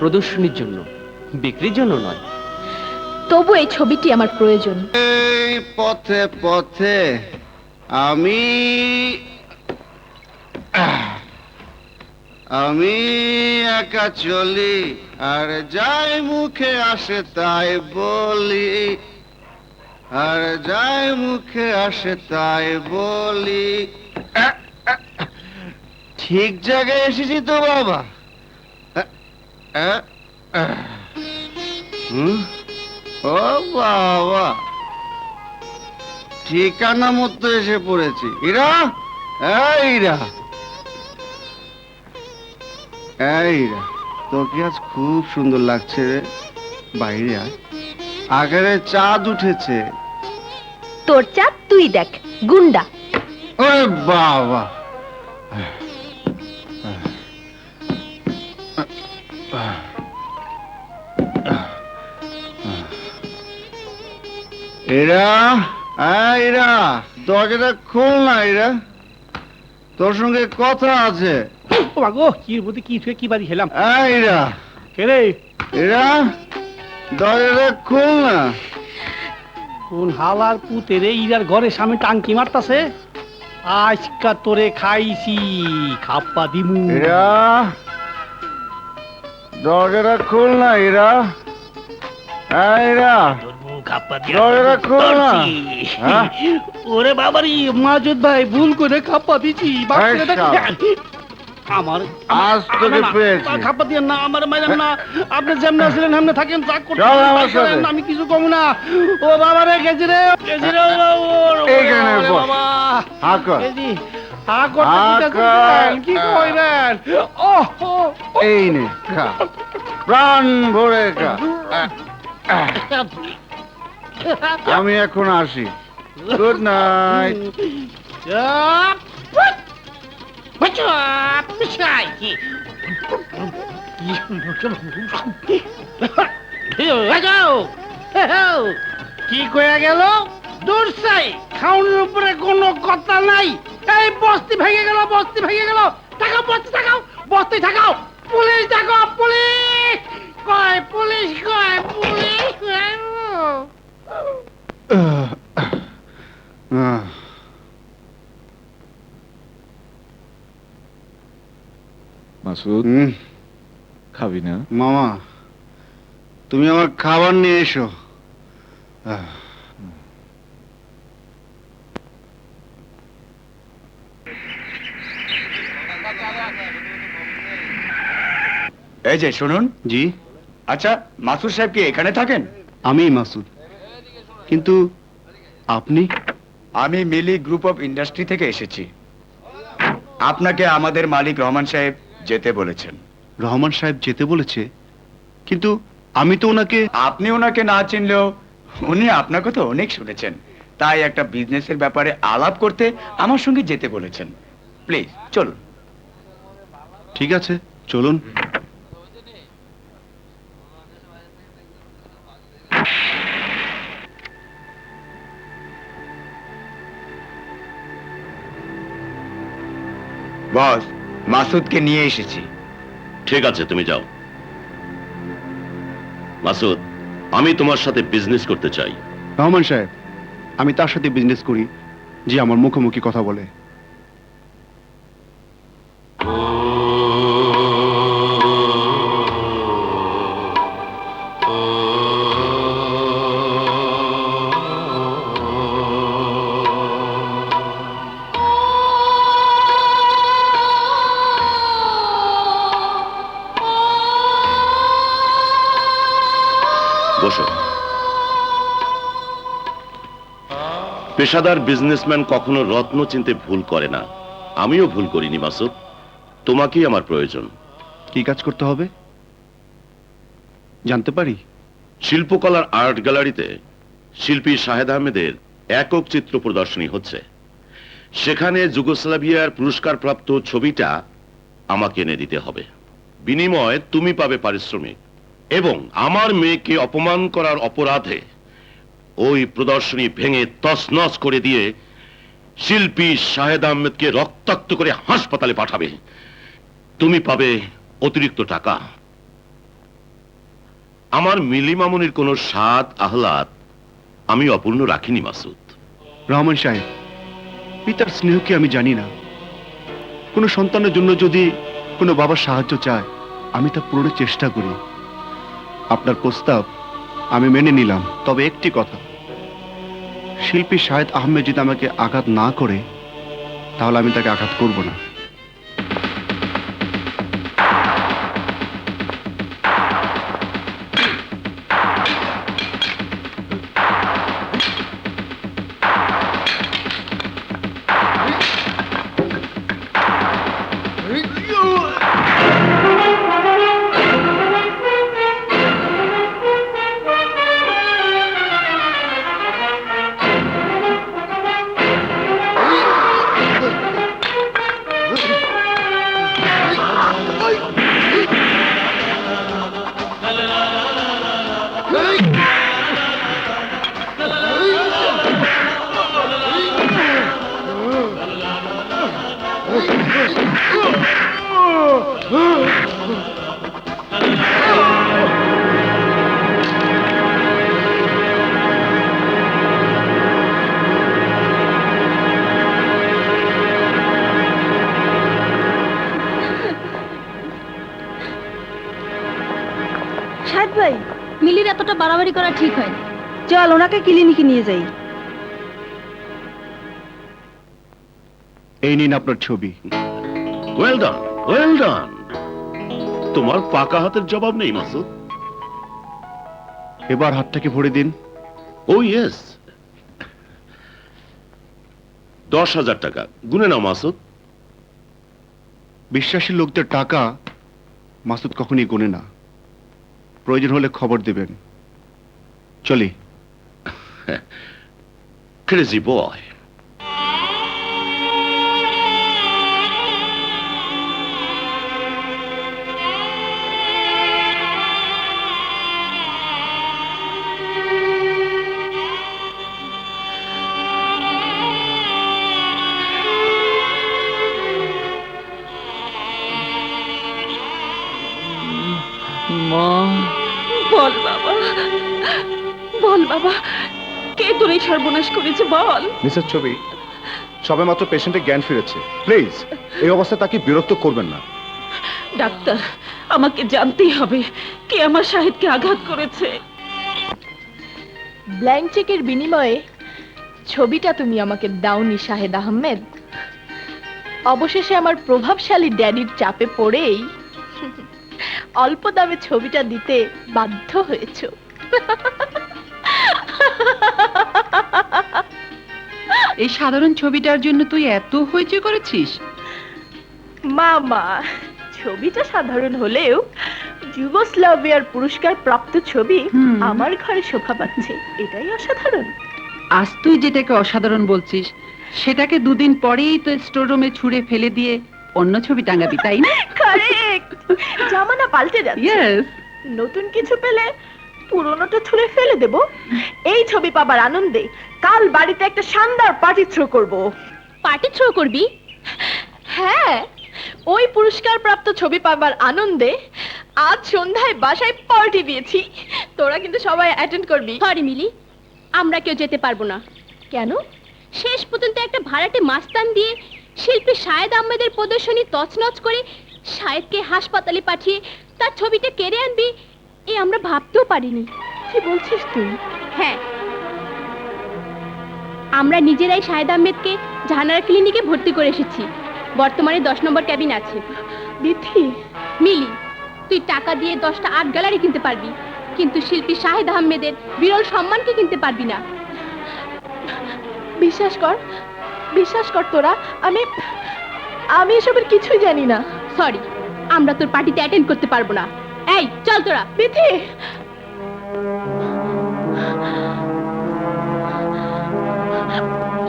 প্রদর্শনীর জন্য, বিক্রির জন্য নয়। তবু এই ছবিটি আমার প্রয়োজন। এই পথে পথে আমি আমি একা চলি, আর যাই মুখে আসে তাই বলি, আর যাই মুখে আসে তাই বলি। ঠিক জায়গায় এসেছি তো বাবা? ও বাবা, ঠিকানা মতো এসে পড়েছি। ইরা, ইরা, ইরা, তোকে আজ খুব সুন্দর লাগছে রে। বাইরে আয়, আকারে চাঁদ উঠেছে। তোর চাঁদ তুই দেখ, গুন্ডা। ওরে বাবা, এরা, এরা দরজাটা খোল না। এরা, তোর সঙ্গে কথা আছে। ও মাগো, কি বলতে কি থুয়ে কি বাড়ি খেলাম। এরা, কে রে? এরা দরজাটা খোল না। কোন হালার পুতে রে ইরার ঘরে সামনে টাঙ্কি মারতাছে। আজকা তোরে খাইছি, খাপ্পা দিমু। এরা, দরজাটা খোল না। এরা, এরা দরজাটা খোল না। হ্যাঁ? ওরে বাবারি, মাজুদ ভাই ভুল করে খাপ্পা দিছি। বাপরে দেখ। আমার আজ তোকে পেয়েছি। খাপ্পা দিয়ে না, আমার মাইলাম না। আপনি যেমন আছিলেন সামনে থাকেন, যা করতে চল আমার সাথে। আমি কিছু কম না। ও বাবা রে, গেছি রে, গেছি রে। এইখানে বস। বাবা, হাঁ কর। গেছি। হাঁ করতে হাঁ দিতে কর। দিতেন, কি কইবেন? এই নে, খা, প্রাণ ভরে খা। আমি এখন আসি। Good night. কি কয়ে গেল? দূর চাই, খাওয়ানোর উপরে কোনো কথা নাই। এই বস্তি ভেঙে গেল, বস্তি ভেঙে গেল। টাকাও বস্তি, টাকাও বস্তি, টাকাও। পুলিশ ডাকো, পুলিশ কয়, পুলিশ কয়, পুলিশ কয়। মাসুদ, খাবি না? মামা, তুমি আমার খাবার নিয়ে এসো। এই যে শুনুন। জি। আচ্ছা, মাসুদ সাহেব কি এখানে থাকেন? আমি মাসুদ, কিন্তু আপনি? আমি মিলি গ্রুপ অফ ইন্ডাস্ট্রি থেকে এসেছি। আপনাকে আমাদের মালিক রহমান সাহেব যেতে বলেছেন। রহমান সাহেব যেতে বলেছে, কিন্তু আমি তো ওনাকে... আপনি ওনাকে না চিনলেও উনি আপনাকে তো অনেক শুনেছেন, তাই একটা বিজনেসের ব্যাপারে আলাপ করতে আমার সঙ্গে যেতে বলেছেন। প্লিজ চলুন। ঠিক আছে, চলুন। বস, মাসুদকে নিয়ে এসেছি। ঠিক আছে, তুমি যাও। মাসুদ, আমি তোমার সাথে বিজনেস করতে চাই। রহমান সাহেব, আমি তার সাথে বিজনেস করি যে আমার মুখোমুখি কথা বলে। বসো। পেশাদার বিজনেসম্যান কখনো রত্ন চিনতে ভুল করে না। আমিও ভুল করিনি মাসুদ, তোমাকেই আমার প্রয়োজন। কি কাজ করতে হবে জানতে পারি? শিল্পকলার আর্ট গ্যালারিতে শিল্পী শাহেদ আহমেদের একক চিত্র প্রদর্শনী হচ্ছে। সেখানে যুগোস্লাভিয়ার পুরস্কারপ্রাপ্ত ছবিটা আমাকে এনে দিতে হবে। বিনিময়ে তুমি পাবে পারিশ্রমিক, এবং আমার মেয়েকে অপমান করার অপরাধে ওই প্রদর্শনী ভেঙে তছনছ করে দিয়ে শিল্পী শাহেদ আহমেদকে রক্তাক্ত করে হাসপাতালে পাঠাবে। তুমি পাবে অতিরিক্ত টাকা। আমার মিলি মামুনির কোনো স্বাদ আহ্লাদ আমি অপূর্ণ রাখিনি মাসুদ। রহমান সাহেব, পিতার স্নেহকে আমি জানি না। কোনো সন্তানের জন্য যদি কোনো বাবার সাহায্য চায়, আমি তা পূরণের চেষ্টা করি। আপনার প্রস্তাব আমি মেনে নিলাম, তবে একটি কথা, শিল্পী শাহেদ আহমেদ যদি আমাকে আঘাত না করে, তাহলে আমি তাকে আঘাত করব না। শাহেদ ভাই, মিলির এতটা বাড়াবাড়ি করা ঠিক হয় না। চল ওনাকে ক্লিনিকে নিয়ে যাই। এই নিন আপনার ছবি। Well done, well done. তোমার পাকা হাতের জবাব নেই মাসুদ। এবার হাতটাকে ভরে দিন। ও ইয়েস, 10,000 টাকা গুনে নাও মাসুদ। বিশ্বাসী লোকদের টাকা মাসুদ কখনই গোনে না। প্রয়োজন হলে খবর দেবেন। চলি। ক্রেজি বয়। বল বাবা, বল বাবা, কে তোর এই সর্বনাশ করেছে বল। মিসেস ছবি, সবে মাত্র পেশেন্টের জ্ঞান ফিরেছে। প্লিজ এই অবস্থায় তাকে বিরক্ত করবেন না। ডাক্তার, আমাকে জানতেই হবে কে আমার শাহিদকে আঘাত করেছে। ব্ল্যাঙ্ক চেকের বিনিময়ে ছবিটা তুমি আমাকে দাওনি শাহেদ আহমেদ। অবশেষে আমার প্রভাবশালী ড্যাডির চাপে পড়েই অল্প দামে ছবিটা দিতে বাধ্য হয়েছো। এই সাধারণ ছবিটার জন্য তুই এত হইচই করেছিস? মামা, ছবিটা সাধারণ হলেও যুগোস্লাভিয়ার পুরস্কার প্রাপ্ত ছবি আমার ঘরে শোভা পাচ্ছে, এটাই অসাধারণ। আজ তুই যেটাকে অসাধারণ বলছিস সেটাকে দুদিন পরেই তো স্টোর রুমে ছুঁড়ে ফেলে দিয়ে অন্য ছবি টাঙাবি, তাই না? কারেক্ট, জামানা পাল্টে যাচ্ছে। ইয়েস। নতুন কিছু পেলে পুরনোটা ছুঁড়ে ফেলে দেব। এই ছবি পাবার আনন্দে কাল বাড়িতে একটা শানদার পার্টি থ্রো করব। পার্টি থ্রো করবি? হ্যাঁ, ওই পুরস্কার প্রাপ্ত ছবি পাবার আনন্দে আজ সন্ধ্যায় বাসায় পার্টি দিয়েছি। তোরা কিন্তু সবাই অ্যাটেন্ড করবি। সরি মিলি, আমরা কেউ যেতে পারবো না। কেন? শেষ পর্যন্ত একটা ভাড়াটে মাস্তান দিয়ে শিল্পী শাহেদ আহমেদের প্রদর্শনী তছনছ করে শাহেদকে হাসপাতালে পাঠিয়ে তার ছবিটা কেড়ে আনবি, এ আমরা ভাবতেও পারিনি। কি বলছিস তুই? হ্যাঁ, আমরা নিজেরাই শাহেদ আহমেদকে জাহানারা ক্লিনিকে ভর্তি করে এসেছি। বর্তমানে 10 নম্বর ক্যাবিন আছে। বিথি, মিলি, তুই টাকা দিয়ে 10টা আর্ট গ্যালারি কিনতে পারবি, কিন্তু শিল্পী শাহেদ আহমেদের বিরল সম্মানকে কিনতে পারবি না। বিশ্বাস কর তোরা, আমি এসবের কিছুই জানি না। সরি, আমরা তোর পার্টিতে অ্যাটেন্ড করতে পারবো না। এই চল তোরা। বিথি,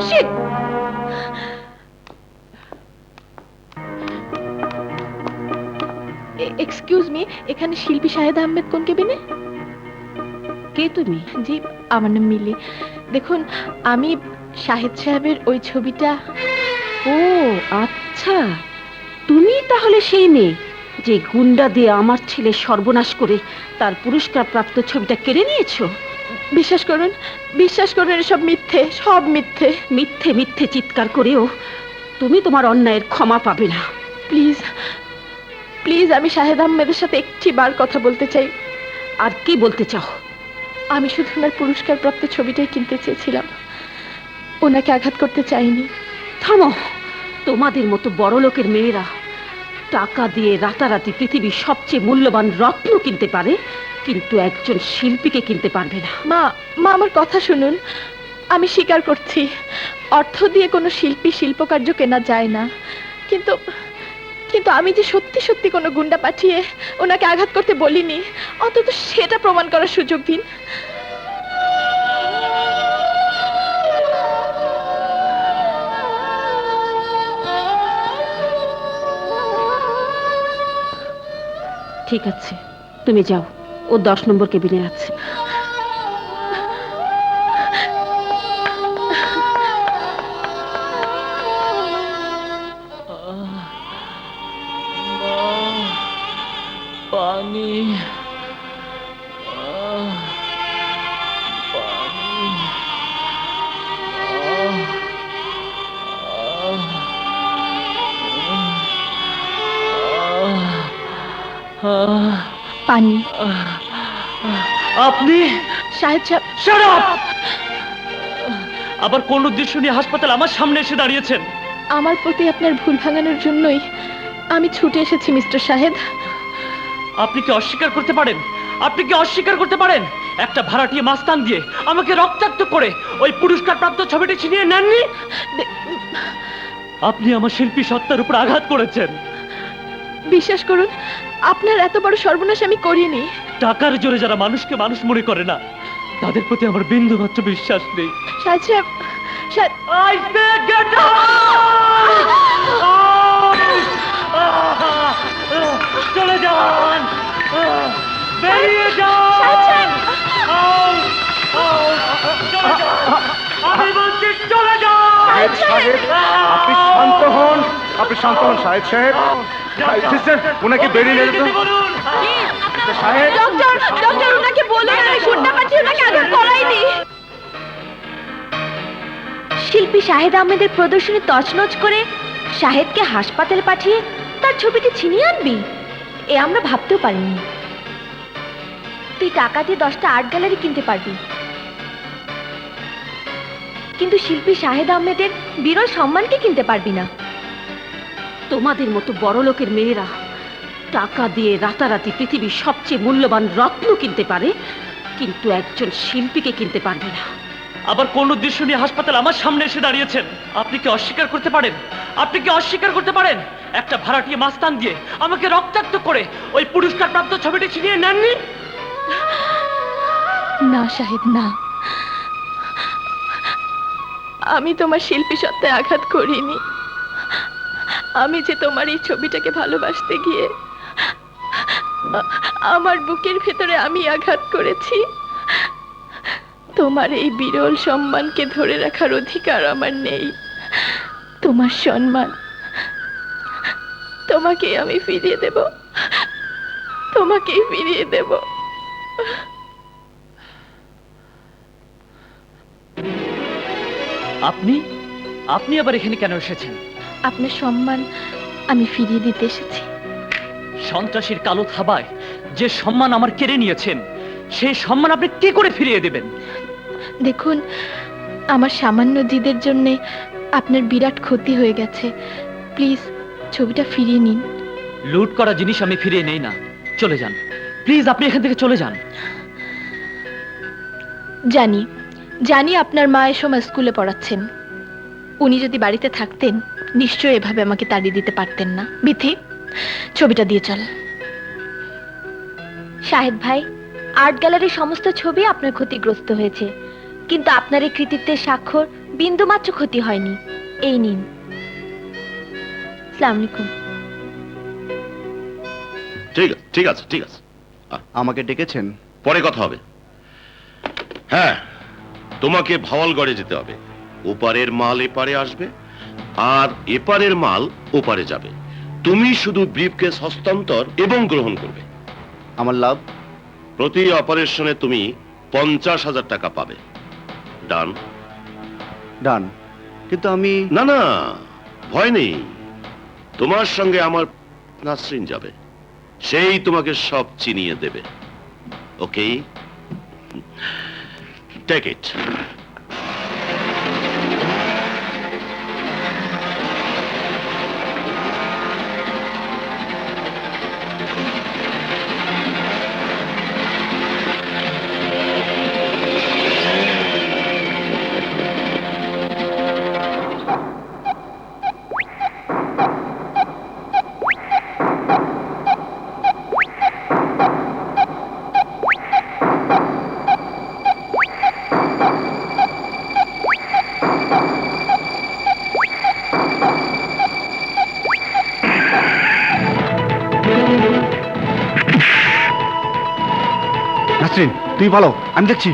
শিট! এক্সকিউজ মি, এখানে শিল্পী শাহেদ আহমেদ কোন কেবিনে? কে তুমি? জি, আমার নাম মিলি। দেখুন, আমি শাহেদ সাহেবের ওই ছবিটা। ও আচ্ছা, তুমি তাহলে সেই মেয়ে যে গুন্ডা দিয়ে আমার ছেলে সর্বনাশ করে তার পুরস্কার প্রাপ্ত ছবিটা কেড়ে নিয়েছো? বিশ্বাস করুন, এসব মিথ্যে, সব মিথ্যে। মিথ্যে মিথ্যে চিৎকার করেও তুমি তোমার অন্যায়ের ক্ষমা পাবে না। প্লিজ প্লিজ, আমি শাহেদ আহমেদের সাথে একটি বার কথা বলতে চাই। আর কি বলতে চাও? আমি শুধু ওনার পুরস্কার প্রাপ্ত ছবিটাই কিনতে চেয়েছিলাম, ওনাকে আঘাত করতে চাইনি। থামো, তোমাদের মতো বড় লোকের মেয়েরা টাকা দিয়ে রাতারাতি পৃথিবীর সবচেয়ে মূল্যবান রত্ন কিনতে পারে, কিন্তু একজন শিল্পীকে কিনতে পারবে না। মা, আমার কথা শুনুন। আমি স্বীকার করছি, অর্থ দিয়ে কোনো শিল্পী শিল্পকার্য কেনা যায় না, কিন্তু আমি যে সত্যি সত্যি কোনো গুন্ডা পাঠিয়ে ওনাকে আঘাত করতে বলিনি, অন্তত সেটা প্রমাণ করার সুযোগ দিন। ঠিক আছে, তুমি যাও, ও 10 নম্বর কেবিনে আছে। পানি, পানি। আপনি? শাহেদ সাহেব। Shut up! আবার কোন উদ্দেশ্য নিয়ে হাসপাতাল আমার সামনে এসে দাঁড়িয়েছেন? আমার প্রতি আপনার ভুল ভাঙানোর জন্যই আমি ছুটে এসেছি মিস্টার শাহেদ। আপনি কি অস্বীকার করতে পারেন? আপনি কি অস্বীকার করতে পারেন একটা ভাড়াটিয়া মাস্তান দিয়ে আমাকে রক্তাক্ত করে ওই পুরস্কার প্রাপ্ত ছবিটি ছিনিয়ে নেননি? আপনি আমার শিল্পী সত্তার উপর আঘাত করেছেন। বিশ্বাস করুন, আপনার এত বড় সর্বনাশ আমি করিনি। টাকার জোরে যারা মানুষকে মানুষ মনে করে না, তাদের প্রতি আমার বিন্দু মাত্র বিশ্বাস নেই। শাহেদ সাহেব, I said get down! চলে যান, বেরিয়ে যান, চলে যান, আমি বলছি চলে যান। আপনি শান্ত হন, শাহেদ সাহেব। ওনাকে বেরিয়ে নিয়ে যেতে বলুন। সাহেব। ডক্টর, ওনাকে বলুন আমি গুন্ডা পাঠিয়ে ওনাকে আঘাত করাইনি। শিল্পী শাহেদ আহমেদের প্রদর্শনী তছনছ করে শাহেদকে হাসপাতালে পাঠিয়ে তার ছবিটি ছিনিয়ে আনবি, এ আমরা ভাবতেও পারিনি। তুই টাকা দিয়ে 10টা আর্ট গ্যালারি কিনতে পারবি, কিন্তু শিল্পী শাহেদ আহমেদের বিরল সম্মানকে কিনতে পারবি না। তোমাদের মতো বড় লোকের মেয়েরা টাকা দিয়ে রাতারাতি পৃথিবীর সবচেয়ে মূল্যবান রত্ন কিনতে পারে, কিন্তু একজন শিল্পীকে কিনতে পারবে না। আবার কোন উদ্দেশ্য নিয়ে হাসপাতাল আমার সামনে এসে দাঁড়িয়েছেন? আপনি কি অস্বীকার করতে পারেন? আপনি কি অস্বীকার করতে পারেন একটা ভাড়াটিয়া মাস্তান দিয়ে আমাকে রক্তাক্ত করে ওই পুরস্কার প্রাপ্ত ছবিটি ছিনিয়ে নেননি? না শাহিদ, না, আমি তোমার শিল্পী সত্ত্বে আঘাত করিনি। আমি যে তোমার এই ছবিটাকে ভালোবাসতে গিয়ে আমার বুকের ভেতরে আমি আঘাত করেছি। তোমার এই বিরল সম্মানকে ধরে রাখার অধিকার আমার নেই। তোমার সম্মান তোমাকে আমি ফিরিয়ে দেব, তোমাকেই ফিরিয়ে দেব। আপনি আপনি আবার এখানে কেন এসেছেন? আপনার সম্মান আমি ফিরিয়ে দিতে এসেছি। সন্ত্রাসীর কালো থাবায় যে সম্মান আমার কেড়ে নিয়েছেন, সেই সম্মান আপনি কি করে ফিরিয়ে দেবেন? দেখুন, আমার সামান্য জিদের জন্য আপনার বিরাট ক্ষতি হয়ে গেছে। প্লিজ ছবিটা ফিরিয়ে নিন। লুট করা জিনিস আমি ফিরিয়ে নেই না। চলে যান প্লিজ, আপনি এখান থেকে চলে যান। জানি জানি আপনার মা এ সময় স্কুলে পড়াচ্ছেন। উনি যদি বাড়িতে থাকতেন নিশ্চয়ই এভাবে আমাকে তাড়িয়ে দিতে পারতেন না। বিথি, ছবিটা দিয়ে চল। শাহেদ ভাই, আর্ট গ্যালারির সমস্ত ছবি আপনার ক্ষতিগ্রস্ত হয়েছে, কিন্তু আপনার এই কৃতিত্বের স্বাক্ষর বিন্দুমাত্র ক্ষতি হয়নি। এই নিন। আসসালামু আলাইকুম। ঠিক আছে ঠিক আছে। আমাকে ডেকেছেন? পরে কথা হবে। হ্যাঁ, তোমাকে ভাওয়ালগড়ে যেতে হবে। ওপারের মাল এপারে আসবে আর এপারের মাল ওপারে যাবে। তুমি শুধু ব্রিফকেস হস্তান্তর এবং গ্রহণ করবে। আমার লাভ? প্রতি অপারেশনে তুমি 50,000 টাকা পাবে। ডান? ডান। কিন্তু আমি... না না, ভয় নেই। তোমার সঙ্গে আমার নাসরিন যাবে, সেই তোমাকে সব চিনিয়ে দেবে। ওকে, টেক ইট। নাসরিন, তুই ভালো, আমি দেখছি।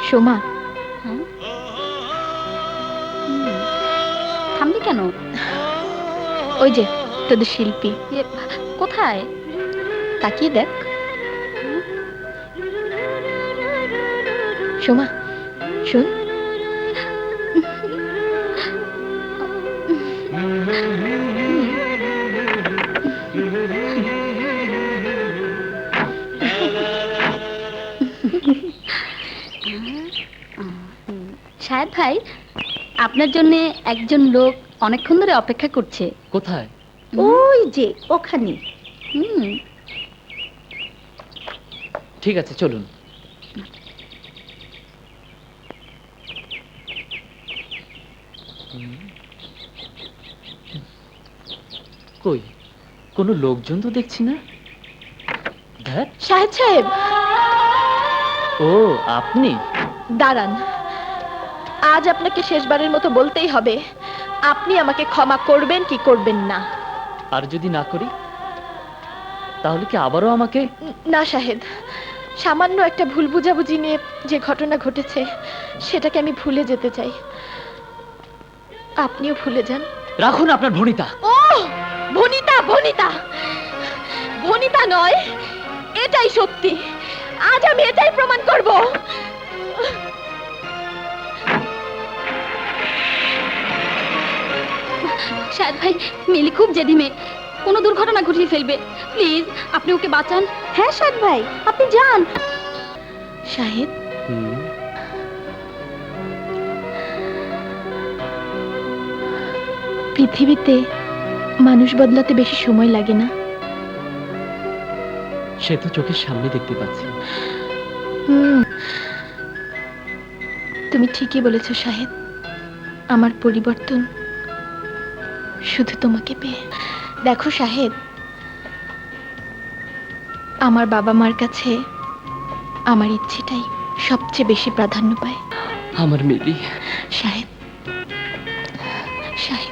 সোমা, থামলি কেন? ওই যে তোদের শিল্পী কোথায়? তাকিয়ে দেখ। সোমা, শোন। শাহেদ ভাই, আপনার জন্য একজন লোক অনেকক্ষণ ধরে অপেক্ষা করছে। কোথায়? ওই যে ওখানে। ঠিক আছে, চলুন। কই, কোনো লোকজন তো দেখছি না। শাহেদ সাহেব, ও আপনি? দাঁড়ান, আজ আপনাকে শেষবারের মতো বলতেই হবে, আপনি আমাকে ক্ষমা করবেন কি করবেন না। আর যদি না করি তাহলে কি আবারও আমাকে? না শাহেদ, সামান্য একটা ভুল বুঝাবুঝি নিয়ে যে ঘটনা ঘটেছে সেটাকে আমি ভুলে যেতে চাই। আপনিও ভুলে যান। রাখুন আপনার ভনিতা। ও ভনিতা, ভনিতা, ভনিতা নয়, এটাই সত্যি। আজ আমি এটাই প্রমাণ করব। শাহেদ ভাই, মিলি খুব জেদি মেয়ে, কোনো দুর্ঘটনা ঘটিয়ে ফেলবে। প্লিজ আপনি ওকে বাঁচান। হ্যাঁ শাহেদ ভাই, আপনি যান। শাহেদ, পৃথিবীতে মানুষ বদলাতে বেশি সময় লাগে না। সে তো চোখের সামনে দেখতে পাচ্ছি। তুমি ঠিকই বলেছ শাহেদ, আমার পরিবর্তন শুধু তোমাকে পেয়ে। দেখো শাহেদ, আমার বাবা মার কাছে আমার ইচ্ছেটাই সবচেয়ে বেশি প্রাধান্য পায়। আমার মিলি। শাহেদ, শাহেদ,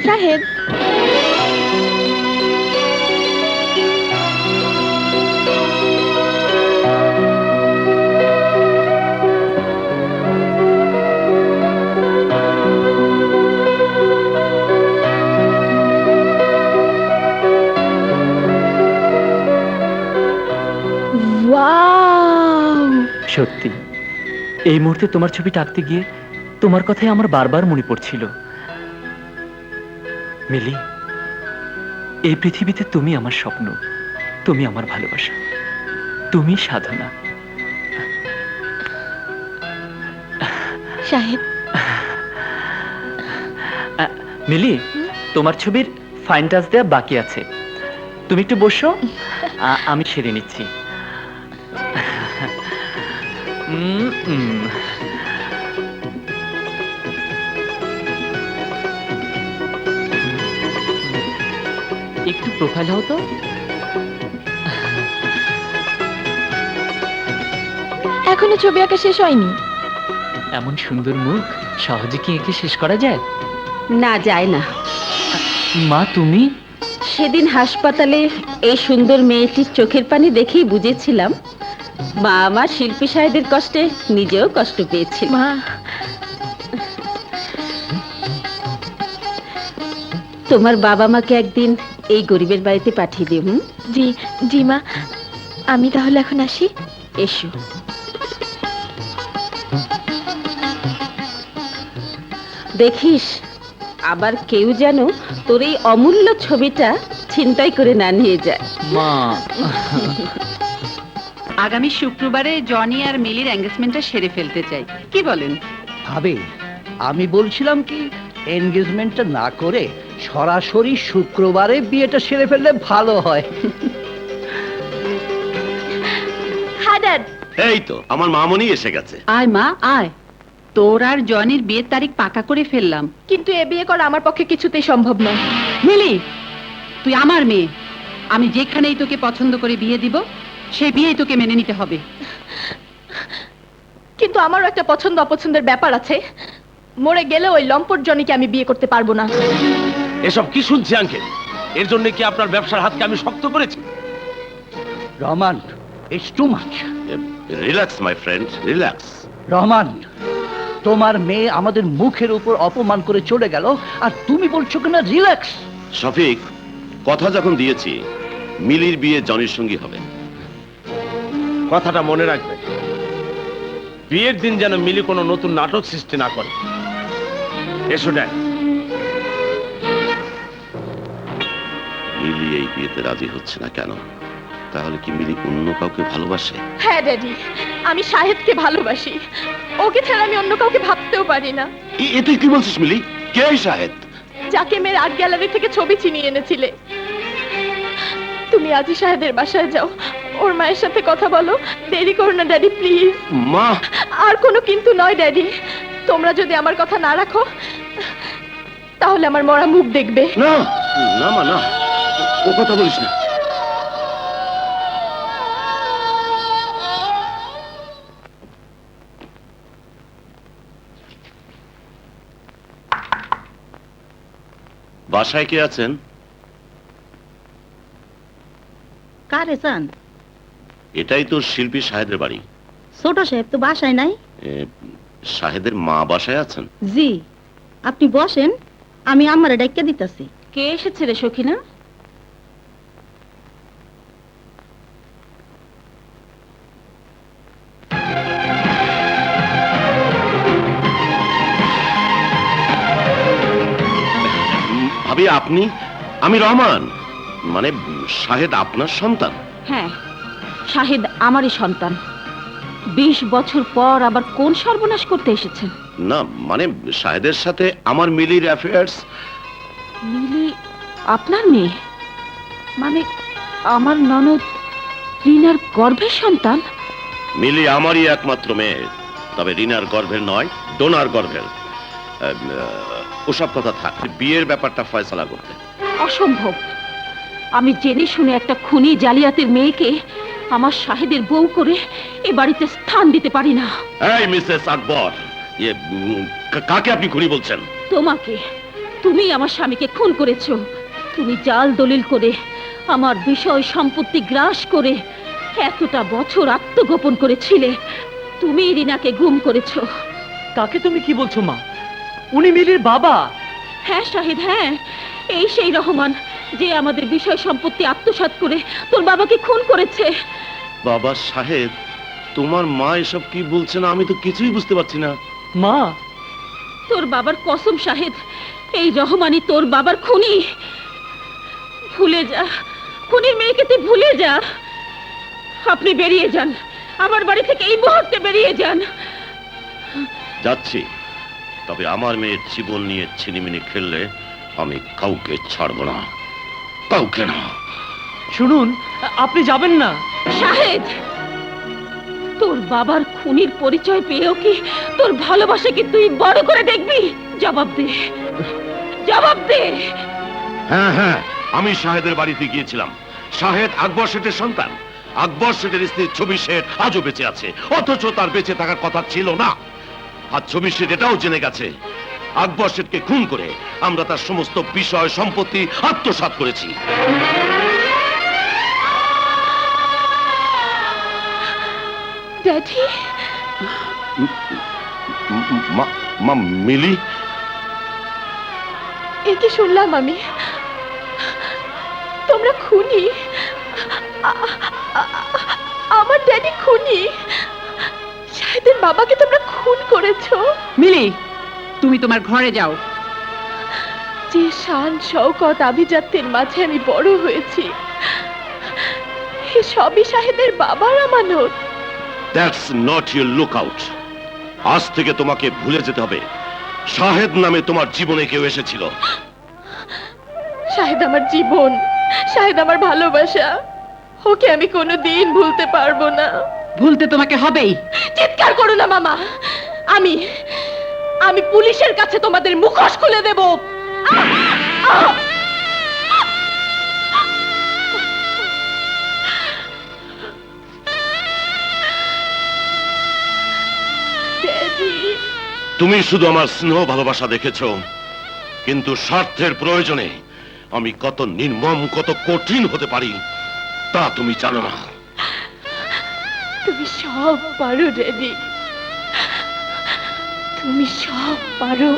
শাহেদ, ওয়াও! সত্যি এই মুহূর্তে তোমার ছবিটা আঁকতে গিয়ে তোমার কথাই আমার বারবার মনে পড়ছিল। মিলি, এই পৃথিবীতে তুমি আমার স্বপ্ন, তুমি আমার ভালোবাসা, তুমি সাধনা। শাহেদ, মিলি, তোমার ছবির ফাইন টাচ দেওয়া বাকি আছে, তুমি একটু বসো, আমি সেরে নিচ্ছি। একটু প্রোফাইল হতো। এখনো ছবি আঁকা শেষ হয়নি? এমন সুন্দর মুখ সহজে কি এঁকে শেষ করা যায়? না, যায় না। মা তুমি? সেদিন হাসপাতালে এই সুন্দর মেয়েটির চোখের পানি দেখেই বুঝেছিলাম মা আমার শিল্পী সাহেবের কষ্টে নিজেও কষ্ট পেয়েছি। মা, তোমার বাবা মাকে একদিন এই গরিবের বাড়িতে পাঠিয়ে দিও। জি জি মা, আমি তাহলে এখন আসি। এসো। দেখিস আবার কেউ যেন তোর এই অমূল্য ছবিটা ছিনতাই করে না নিয়ে যায়। মা, আগামী শুক্রবারে জনি আর মিলির এঙ্গেজমেন্টটা সেরে ফেলতে চাই, কি বলেন? ভাবি, আমি বলছিলাম কি এনগেজমেন্টটা না করে সরাসরি শুক্রবারে বিয়েটা সেরে ফেললে ভালো হয়। হ্যাঁ ড্যাড। এই তো আমার মামনি এসে গেছে। আয় মা আয়, তোর আর জনির বিয়ের তারিখ পাকা করে ফেললাম। কিন্তু এ বিয়ে করা আমার পক্ষে কিছুতেই সম্ভব নয়। মিলি, তুই আমার মেয়ে, আমি যেখানেই তোকে পছন্দ করে বিয়ে দিব সেই বিয়েই তোকে মেনে নিতে হবে। কিন্তু আমারও একটা পছন্দ অপছন্দের ব্যাপার আছে। মরে গেলে ওই লম্পট জনিকে আমি বিয়ে করতে পারবো না। এসব কি শুনছি আঙ্কেল? এর জন্য কি আপনার ব্যবসার হাতকে আমি শক্ত করেছি? Rahman, it's too much. Relax my friend, relax. Rahman, তোমার মেয়ে আমাদের মুখের উপর অপমান করে চলে গেল আর তুমি বলছো কিনা রিল্যাক্স। শফিক, কথা যখন দিয়েছি মিলির বিয়ে জনির সঙ্গী হবে। কথাটা মনে রাখবে, বিয়ের দিন যেন মিলি কোনো নতুন নাটক সৃষ্টি না করে। এসো ড্যাড। মিলি এই বিয়েতে রাজি হচ্ছে না কেন? তাহলে কি মিলি অন্য কাউকে ভালোবাসে? হ্যাঁ ড্যাডি, আমি শাহেদকে ভালোবাসি, ওকে ছাড়া আমি অন্য কাউকে ভাবতেও পারি না। এ তুই কি বলছিস মিলি? কে এই শাহেদ? যাকে মেয়ের আর্ট গ্যালারি থেকে ছবি ছিনিয়ে এনেছিলে। তুমি আজই শাহেদের বাসায় যাও, ওর মায়ের সাথে কথা বলো। দেরি করো না ড্যাডি, প্লিজ। মা, আর কোনো কিন্তু নয় ড্যাডি। তোমরা যদি আমার কথা না রাখো তাহলে আমার মরা মুখ দেখবে। না না মা, না, ও কথা বলিস না। বাসায় কে আছেন? কারে চান? এটাই তো শিল্পী শাহেদের বাড়ি। ছোট সাহেব তো বাসায় নাই। শাহেদের মা বাসায় আছেন? জি, আপনি বসেন, আমি আমারে ডাইকা দিতেছি। কে এসেছে রে সখিনা? ভাবি আপনি? আমি রহমান, মানে শাহেদ আপনার সন্তান? হ্যাঁ, শাহেদ আমারই সন্তান। 20 বছর পর আবার কোন সর্বনাশ করতে এসেছেন? না মানে শাহেদের সাথে আমার মিলির অ্যাফেয়ার্স। মিলি আপনার মেয়ে? মানে আমার ননদ রিনার গর্ভের সন্তান? মিলি আমারই একমাত্র মেয়ে, তবে রিনার গর্ভের নয়, ডোনার গর্ভের। ওসব কথা থাক, বিয়ের ব্যাপারটা ফয়সালা করতে। অসম্ভব। আমি জেনে শুনে একটা খুনি জালিয়াতের মেয়েকে আমার শাহেদের বউ করে এ বাড়িতে স্থান দিতে পারি না। এই মিসেস আকবর, কাকে আপনি খুনি বলছেন? তোমাকে। তুমি আমার স্বামীকে খুন করেছো। তুমি জাল দলিল করে আমার বিষয় সম্পত্তি গ্রাস করে এতটা বছর আত্মগোপন করেছিলে। তুমি রিনাকে গুম করেছো। কাকে তুমি কি বলছো মা? উনি মিলির বাবা। হ্যাঁ শাহিদ, হ্যাঁ, এই সেই রহমান যে আমাদের বিষয় সম্পত্তি আত্মসাৎ করে তোর বাবাকে খুন করেছে। বাবা সাহেব, তোমার মা এসব কি বলছেন? আমি তো কিছুই বুঝতে পারছি না। মা, তোর বাবার কসম শাহিদ, এই রহমানই তোর বাবার খুনি। ভুলে যা, খুনির মেয়েকে তুই ভুলে যা। আপনি বেরিয়ে যান, আমার বাড়ি থেকে এই মুহূর্তে বেরিয়ে যান। যাচ্ছি, তবে আমার মেয়ের জীবন নিয়ে ছিনিমিনি খেললে আমি কাউকে ছাড়বো না, কাউকে না। শুনুন, আপনি যাবেন না। শাহেদ, তোর বাবার খুনির পরিচয় পেয়েও কি তোর ভালোবাসাকে তুই বড় করে দেখবি? জবাব দে, জবাব দে। হ্যাঁ হ্যাঁ, আমি শাহেদের বাড়িতে গিয়েছিলাম। শাহেদ আকবর শেঠের সন্তান। আকবর শেঠের স্ত্রী ছবি শেঠ আজও বেঁচে আছে, অথচ তার বেঁচে থাকার কথা ছিল না। আর ছবি শেঠ এটাও জেনে গেছে আকবর শেঠকে খুন করে আমরা তার সমস্ত বিষয় সম্পত্তি আত্মসাৎ করেছি। ড্যাডি, মিলি, এ কি শুনলাম আমি? তোমরা খুনি? আমার ড্যাডি খুনি? শাহেদের বাবাকে তোমরা খুন করেছো? মিলি, তুমি তোমার ঘরে যাও। যে শান শওকত আভিজাত্যের মাঝে আমি বড় হয়েছি, এ সবই শাহেদের বাবার আমানত। That's not your look out. আজ থেকে তোমাকে ভুলে যেতে হবে শাহেদ নামে তোমার জীবনে কেউ এসেছিল। শাহেদ আমার জীবন, শাহেদ আমার ভালোবাসা। ওকে আমি কোনোদিন ভুলতে পারবো না। ভুলতে তোমাকে হবেই। চিৎকার করো না মামা। আমি আমি পুলিশের কাছে তোমাদের মুখোশ খুলে দেব। তুমি শুধু আমার স্নেহ ভালোবাসা দেখেছো, কিন্তু স্বার্থের প্রয়োজনে আমি কত নির্মম, কত কঠিন হতে পারি তা তুমি জানো না। তুমি সব পারো ড্যাডি, তুমি সব পারো।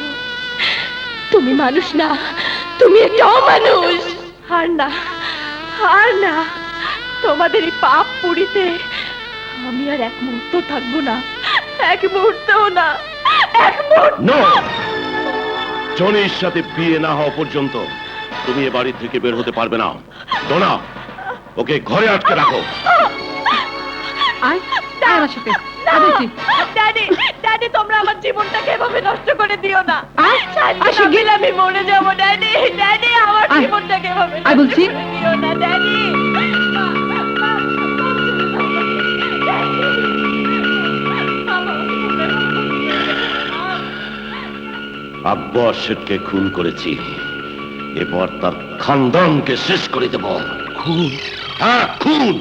তুমি মানুষ না, তুমি একটা অমানুষ। আর না, আর না, তোমাদের এই পাপ পুরিতে আমি আর এক মুহূর্ত থাকবো না, এক মুহূর্তও না, এক মুহূর্ত। জনির সাথে বিয়ে না হওয়া পর্যন্ত তুমি এ বাড়ি থেকে বের হতে পারবে না। ডোনা, ওকে ঘরে আটকে রাখো। আয় আমার সাথে। ড্যাডি ড্যাডি তোমরা আমার জীবনটাকে এভাবে নষ্ট করে দিও না আসি গেলে আমি মরে যাবো ড্যাডি ড্যাডি আমার জীবনটাকে এভাবে নষ্ট করে দিও না ড্যাডি আকবর শেখকে খুন করেছি, এবার তার খানদানকে শেষ করে দেব। খুন? হ্যাঁ, খুন।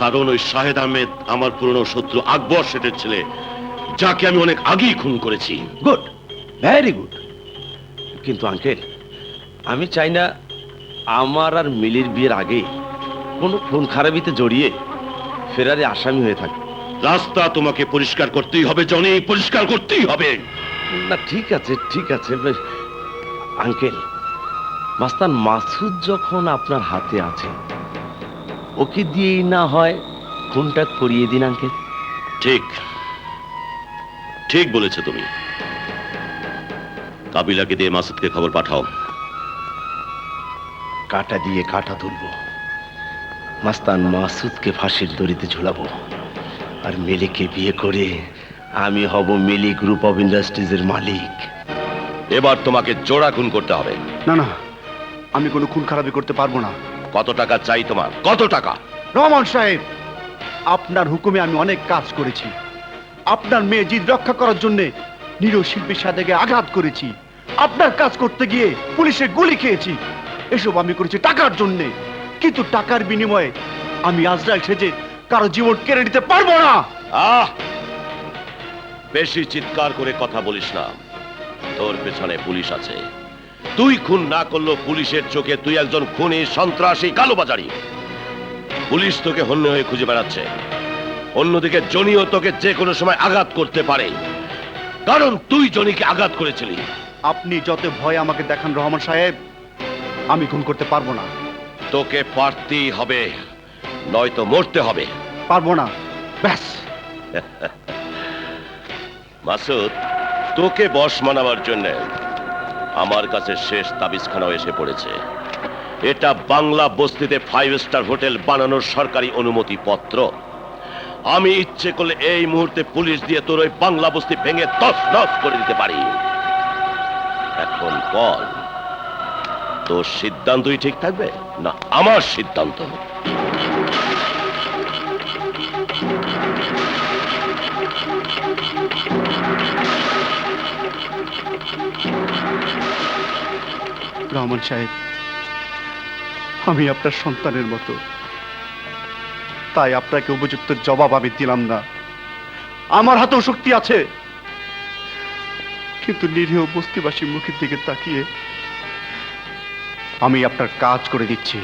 কারণ ওই শাহেদ আহমেদ আমার পুরনো শত্রু আকবর শেঠের ছেলে, যাকে আমি অনেক আগেই খুন করেছি। Good, very good. কিন্তু আঙ্কেল, আমি চাই না আমার আর মিলির বিয়ের আগে কোনো খুন খারাপিতে জড়িয়ে ফেরারে আসামি হয়ে থাকে। রাস্তা তোমাকে পরিষ্কার করতেই হবে জনি, পরিষ্কার করতেই হবে। না ঠিক আছে, ঠিক আছে আঙ্কেল, মাস্তান মাসুদ যখন আপনার হাতে আছে, ওকে দিয়েই না হয় খুনটা করিয়ে দিন আঙ্কেল। ঠিক ঠিক বলেছো তুমি। কাবিলাকে দিয়ে মাসুদকে খবর পাঠাও। কাটা দিয়ে কাটা তুলবো, মাস্তান মাসুদকে ফাঁসির দড়িতে ঝুলাবো, আর মিলিকে বিয়ে করে আমি হব মিলি গ্রুপ অফ ইন্ডাস্ট্রিজের মালিক। এবার তোমাকে জোড়া খুন করতে হবে। না না, আমি কোনো খুন খারাপি করতে পারবো না। কত টাকা চাই তোমার? কত টাকা? রহমান সাহেব, আপনার হুকুমে আমি অনেক কাজ করেছি। আপনার মেয়ে জিদ রক্ষা করার জন্য নিরীহ শিল্পীর সাথে আঘাত করেছি। আপনার কাজ করতে গিয়ে পুলিশের গুলি খেয়েছি। এসব আমি করেছি টাকার জন্য, কিন্তু টাকার বিনিময়ে আমি আজরাইল সেজে কারো জীবন কেড়ে নিতে পারবো না। বেশি চিৎকার করে কথা বলিস না। তোর পেছনে পুলিশ আছে। তুই খুন না করলেও পুলিশের চোখে তুই একজন খুনি, সন্ত্রাসী, কালোবাজারি। পুলিশ তোকে হন্য হয়ে খুঁজে বেড়াচ্ছে। অন্যদিকে জনিও তোকে যে কোনো সময় আঘাত করতে পারে, কারণ তুই জনিকে আঘাত করেছিলি। আপনি যত ভয় আমাকে দেখান রহমান সাহেব, আমি খুন করতে পারবো না। তোকে পারতেই হবে, নয়তো মরতে হবে। পারবো না, ব্যাস। মাসুদ, তোকে বশ মানাবার জন্য আমার কাছে শেষ তাবিজখানাও এসে পড়েছে। এটা বাংলা বস্তিতে 5 স্টার হোটেল বানানোর সরকারি অনুমতি পত্র। আমি ইচ্ছে করলে এই মুহূর্তে পুলিশ দিয়ে তোর ওই বাংলা বস্তি ভেঙে তছনছ করে দিতে পারি। এখন বল, তোর সিদ্ধান্তই ঠিক থাকবে না আমার সিদ্ধান্ত? রহমান সাহেব, আমি আপনার সন্তানের মতো, তাই আপনাকে উপযুক্ত জবাব আমি দিলাম না। আমার হাতেও শক্তি আছে, কিন্তু নিরীহ বস্তিবাসী মুখের দিকে তাকিয়ে আমি আপনার কাজ করে দিচ্ছি।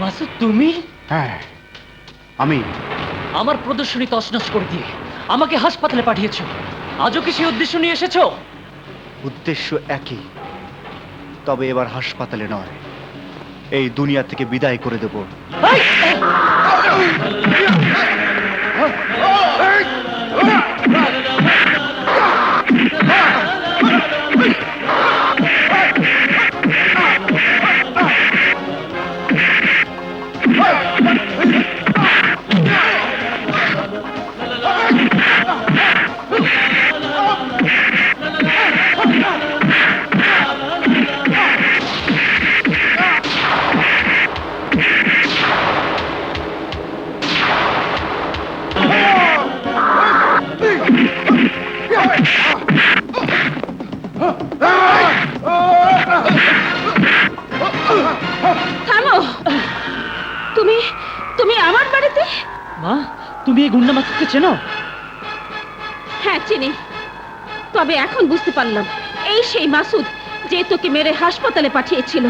মাসুদ, তুমি? হ্যাঁ, আমি। আমার প্রদর্শনী তছনছ করে দিয়ে আমাকে হাসপাতালে পাঠিয়েছো। আজও কি সেই উদ্দেশ্য নিয়ে এসেছো? উদ্দেশ্য একই, তবে এবার হাসপাতালে নয়, এই দুনিয়া থেকে বিদায় করে দেব। থামো! তুমি তুমি আমার বাড়িতে? মা, তুমি এই গুন্ডা মাসুদকে চেনো? হ্যাঁ চিনি, তবে এখন বুঝতে পারলাম এই সেই মাসুদ যে তোকে মেরে হাসপাতালে পাঠিয়েছিল।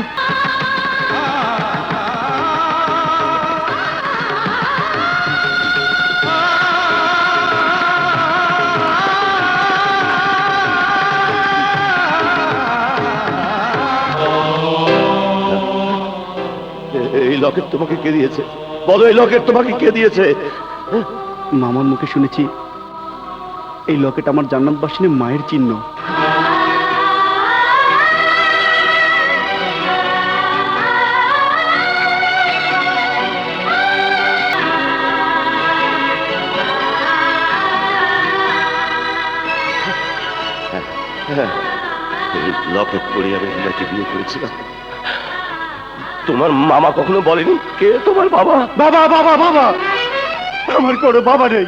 এই লকেট তোমাকে কে দিয়েছে? বলো, এই লকেট তোমাকে কে দিয়েছে? মামার মুখে শুনেছি এই লকেট আমার জান্নাতবাসিনী মায়ের চিহ্ন। এই লকেট পরে আমি তোমাকে বিয়ে করেছিলাম। তোমার মামা কখনো বলেনি কে তোমার বাবা? বাবা বাবা বাবা, আমার কোনো বাবা নেই,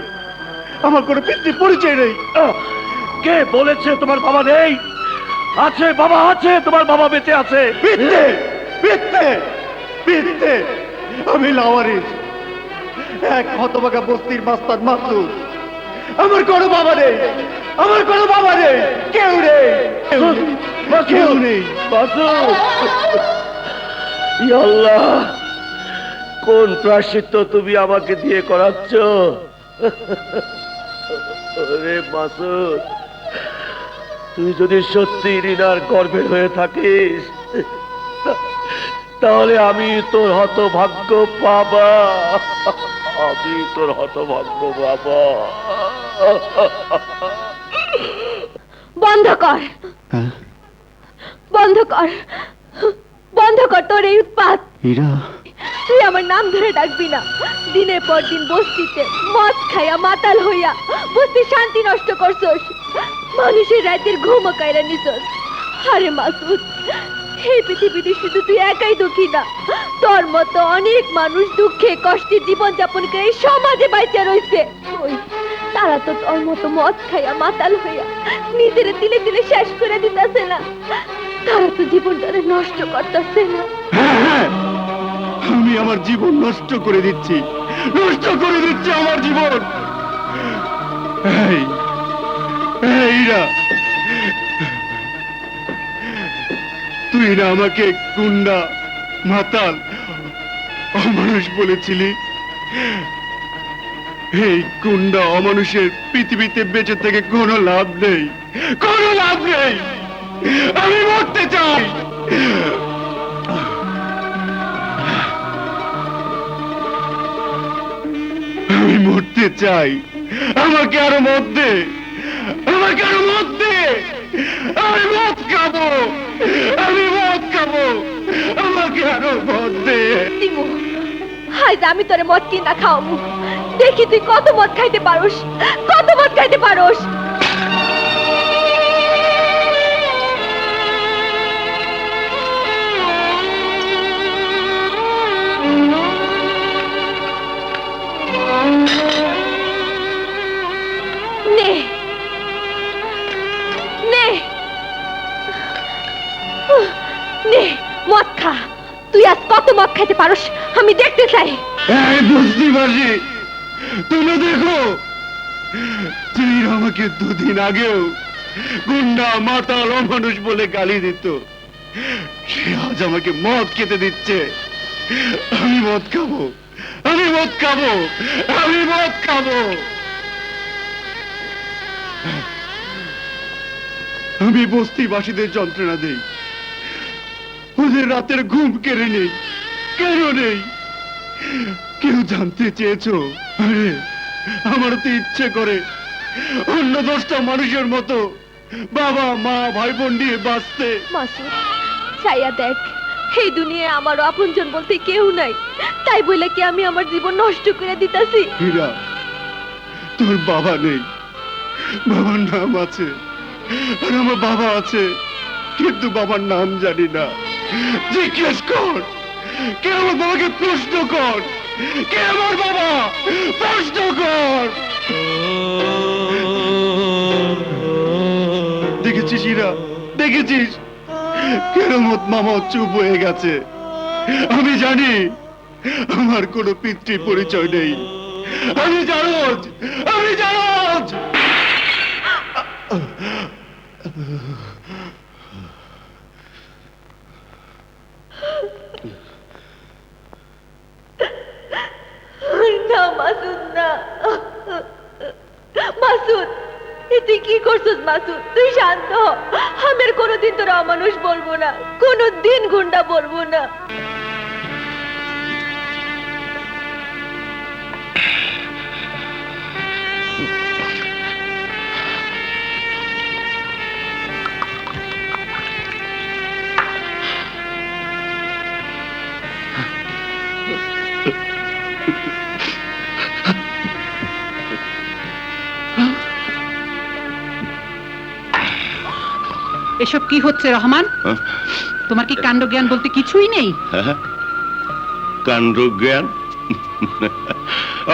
আমার কোনো পিতৃ পরিচয় নেই। কে বলেছে তোমার বাবা নেই? আছে, বাবা আছে, তোমার বাবা বেঁচে আছে। মিথ্যে মিথ্যে মিথ্যে, আমি লাওয়ারিস, এক হতভাগা বস্তির মাস্তান মাসুদ। আমার কোনো বাবা নেই, আমার কোনো বাবা নেই, কেউ নেই, কেউ নেই। ইয়া আল্লাহ, কোন প্রায়শ্চিত্ত তুমি আমাকে দিয়ে করাচ্ছ? ওরে মাসুদ, তুই যদি সত্যি রিনার গর্ভের হয়ে থাকিস, তাহলে আমি তোর হতভাগ্য বাবা, আমি তোর হতভাগ্য বাবা। বন্ধ কর, বন্ধ কর, বন্ধ কর তোর এই উৎপাত। হীরা, তুই আমার নাম ধরে ডাকবি না। দিনের পর দিন বস্তিতে মদ খাইয়া মাতাল হইয়া বস্তির শান্তি নষ্ট করছস, মানুষের রাতের ঘুম কায়রা নিছস। আরে মাসুদ, এই পৃথিবীতে শুধু তুই একাই দুঃখী না, তোর মতো অনেক মানুষ দুঃখে কষ্টে জীবন যাপন করে এই সমাজে বাইচা রয়েছে। ওই তারা তো তোর মতো মদ খাইয়া মাতাল হইয়া নিজের তিলে তিলে শেষ করে দিতেছে না, তারা তো জীবনটারে নষ্ট করতেছে না। আমি আমার জীবন নষ্ট করে দিচ্ছি, নষ্ট করে দিচ্ছি আমার জীবন। হীরা, তুই না আমাকে গুন্ডা, মাতাল, অমানুষ বলেছিলি। এই গুন্ডা অমানুষের পৃথিবীতে বেঁচে থেকে কোনো লাভ নেই, কোনো লাভ নেই। আমি মরতে চাই। আমি মরতে চাই, আমাকে আরো মদ দে, আমাকে আরো মদ দে। আমি মদ খাবো, আমি মদ খাবো, আমাকে আরো মদ দে। দিমু, আজ আমি তোরে মদ কিনা খাওয়াবো, দেখি তুই কত মদ খাইতে পারোস, কত মদ খাইতে পারোস। নে নে নে, মদ খা। তুই আজ কত মদ খাইতে পারোস আমি দেখতে চাই। বুঝতে পারছি, তুমি দেখো, তুই আমাকে দুদিন আগেও গুন্ডা, মাতাল, অমানুষ বলে গালি দিত, সে আজ আমাকে মদ খেতে দিচ্ছে। আমি মদ খাবো, আমি মদ খাবো, আমি মদ খাবো। আমি বস্তিবাসীদের যন্ত্রণা দেই, ওদের রাতের ঘুম কেড়ে নেই। কেন নেই? কেউ জানতে চেয়েছো? আরে আমার তো ইচ্ছে করে অন্য 10টা মানুষের মতো বাবা, মা, ভাই বোন নিয়ে বাঁচতে। মাসুদ, চাইয়া দেখ, এই দুনিয়ায় আমারও আপনজন বলতে কেউ নাই, তাই বলে কি আমি আমার জীবন নষ্ট করে দিতাছি? হীরা, তোর বাবা নেই, বাবার নাম আছে, আর আমার বাবা আছে, কিন্তু বাবার নাম জানি না। জিজ্ঞেস কর, কে আমার বাবাকে প্রশ্ন কর, কে আমার বাবা, প্রশ্ন কর। দেখেছিস হীরা, দেখেছিস কেরামত মামা চুপ হয়ে গেছে। আমি জানি আমার কোনো পিতৃ পরিচয় নেই, আমি জানোজ, আমি জানোজ। না মাসুদ, না মাসুদ, তুই কি করছিস মাসুদ? তুই শান্ত হ। আমি আর কোনোদিন তোর অমানুষ বলবো না, কোনোদিন গুন্ডা বলবো না। এসব কি হচ্ছে রহমান? হ্যাঁ? তোমার কি কাণ্ড জ্ঞান বলতে কিছুই নেই? হ্যাঁ? কাণ্ড জ্ঞান?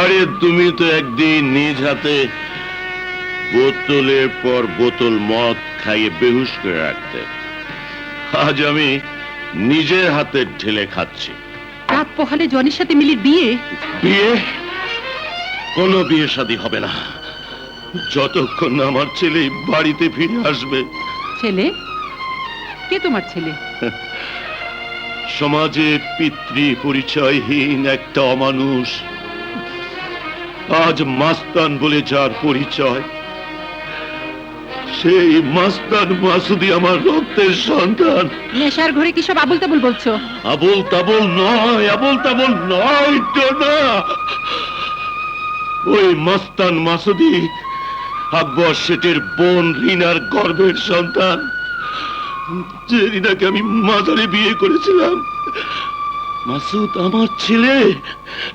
আরে তুমি তো একদিন নিজ হাতে বোতলের পর বোতল মদ খাইয়ে বেহুশ করে রাখতে, আজ আমি নিজের হাতে ঢেলে খাচ্ছি। রাত পোহালে জনির সাথে মিলির বিয়ে? বিয়ে? কোনো বিয়ে শাদী হবে না যতক্ষণ না আমার ছেলে বাড়িতে ফিরে আসবে। ছেলে? কে তোমার ছেলে? সমাজে পিতৃ পরিচয়হীন একটা অমানুষ, আজ মাস্তান বলে যার পরিচয়, সেই মাস্তান মাসুদি আমার রক্তের সন্তান। নেশার ঘরে কি সব আবুল তাবুল বলছো? আবল তাবল নয়, আবল তাবল নয় তো না। ওই মাস্তান মাসুদি আকবর শেঠের বোন রিনার গর্ভের সন্তান, যে রিনাকে আমি মাজারে বিয়ে করেছিলাম। মাসুদ আমার ছেলে,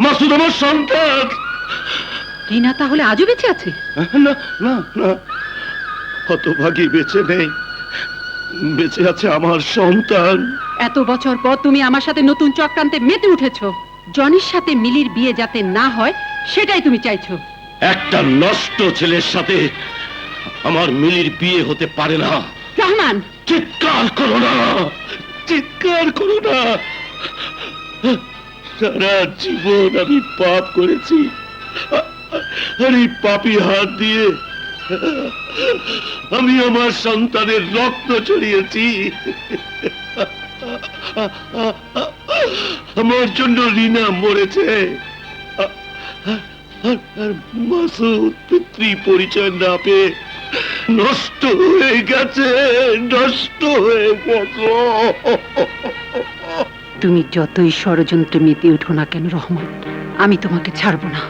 মাসুদ আমার সন্তান। রিনা তাহলে আজও বেঁচে আছে? না না না, হতভাগী বেঁচে নেই, বেঁচে আছে আমার সন্তান। এত বছর পর তুমি আমার সাথে নতুন চক্রান্তে মেতে উঠেছো। জনির সাথে মিলির বিয়ে যাতে না হয় সেটাই তুমি চাইছো। একটা নষ্ট ছেলের সাথে আমার মিলির বিয়ে হতে পারে না। রহমান, চিৎকার করো না, চিৎকার করো না। সারা জীবন আমি পাপ করেছি, আর এই পাপী হাত দিয়ে আমি আমার সন্তানের রক্ত ছড়িয়েছি। আমার জন্য রিনা মরেছে, আর মাসুদ পিতৃ পরিচয় না পেয়ে নষ্ট হয়ে গেছে, নষ্ট হয়ে গেছে। তুমি যতই ষড়যন্ত্রে মেতে উঠো না কেন রহমান, আমি তোমাকে ছাড়বো না।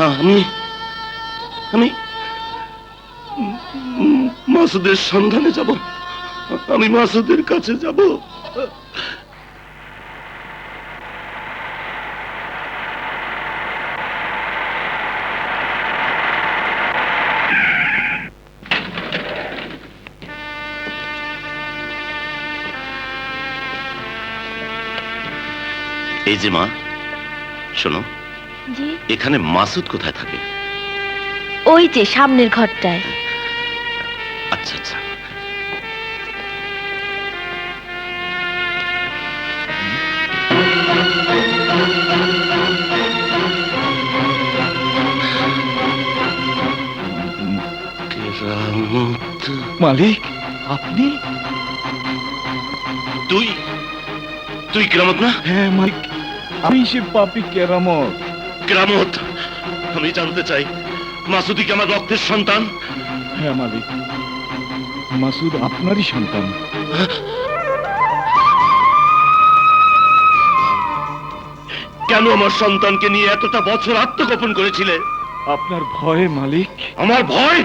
আমি আমি মাসুদের সন্ধানে যাব, আমি মাসুদের কাছে যাব। এই যে মা, শোনো, জি? এখানে মাসুদ কোথায় থাকে? ওই যে সামনের ঘরটায়। আচ্ছা আচ্ছা। কেরামত। মালিক, আপনি? তুই তুই কেরামত না? হ্যাঁ মালিক, আমি সে পাপী কেরামত। কেরামত, আমি জানতে চাই মাসুদি কি আমার রক্তের সন্তান? হ্যাঁ মালিক, মাসুদ আপনারই সন্তান। কেন আমার সন্তানকে নিয়ে এতটা বছর আত্মগোপন করেছিলে? আপনার ভয়ে মালিক। আমার ভয়?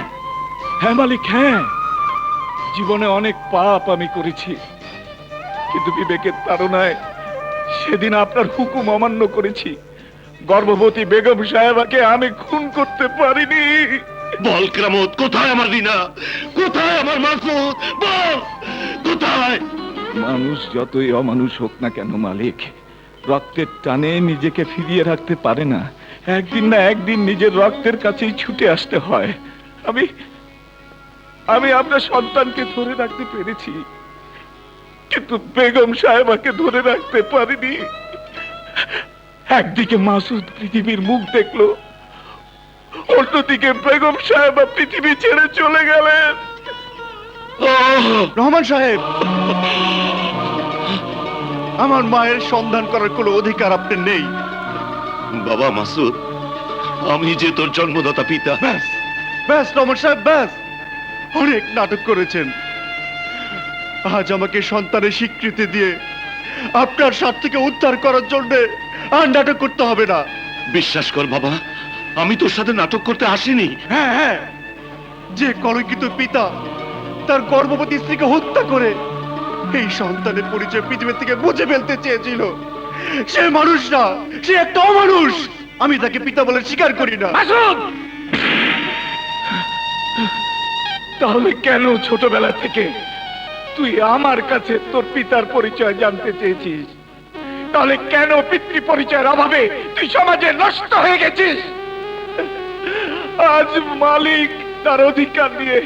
হ্যাঁ মালিক, হ্যাঁ। জীবনে অনেক পাপ আমি করেছি, কিন্তু বিবেকের তাড়নায় সেদিন আপনার হুকুম অমান্য করেছি। গর্ভবতী বেগম সাহেবাকে আমি খুন করতে পারিনি। বল কেরামত, কোথায় আমার রিনা? কোথায় আমার মাসুদ? বল কোথায়? মানুষ যতই অমানুষ হোক না কেন মালিক, রক্তের টানে নিজেকে ফিরিয়ে রাখতে পারে না। একদিন না একদিন নিজের রক্তের কাছেই ছুটে আসতে হয়। আমি আমি আপনার সন্তানকে ধরে রাখতে পেরেছি, কিন্তু বেগম সাহেবাকে ধরে রাখতে পারিনি। একদিকে মাসুদ পৃথিবীর মুখ দেখলো, অন্যদিকে বেগম সাহেবা পৃথিবী ছেড়ে চলে গেলেন। রহমান সাহেব, আমার মায়ের সন্ধান করার কোনো অধিকার আপনার নেই। বাবা মাসুদ, আমি যে তোর জন্মদাতা পিতা। ব্যাস ব্যাস রহমান সাহেব, ব্যাস, অনেক নাটক করেছেন। আজ আমাকে সন্তানের স্বীকৃতি দিয়ে আপনার স্বার্থকে উদ্ধার করার জন্য আর নাটক করতে হবে না। বিশ্বাস কর বাবা, আমি তোর সাথে নাটক করতে আসিনি। হ্যাঁ হ্যাঁ, যে কলঙ্কিত পিতা তার গর্ভবতী স্ত্রীকে হত্যা করে এই সন্তানের পরিচয় পৃথিবী থেকে মুছে ফেলতে চেয়েছিল, সে মানুষ না, সে একটা অমানুষ। আমি তাকে পিতা বলে স্বীকার করি না। তাহলে কেন ছোটবেলা থেকে তুই আমার কাছে তোর পিতার পরিচয় জানতে চেয়েছিস? তাহলে কেন পিতৃ পরিচয়ের অভাবে তুই সমাজে নষ্ট হয়ে গেছিস? আজ মালিক তার অধিকার নিয়ে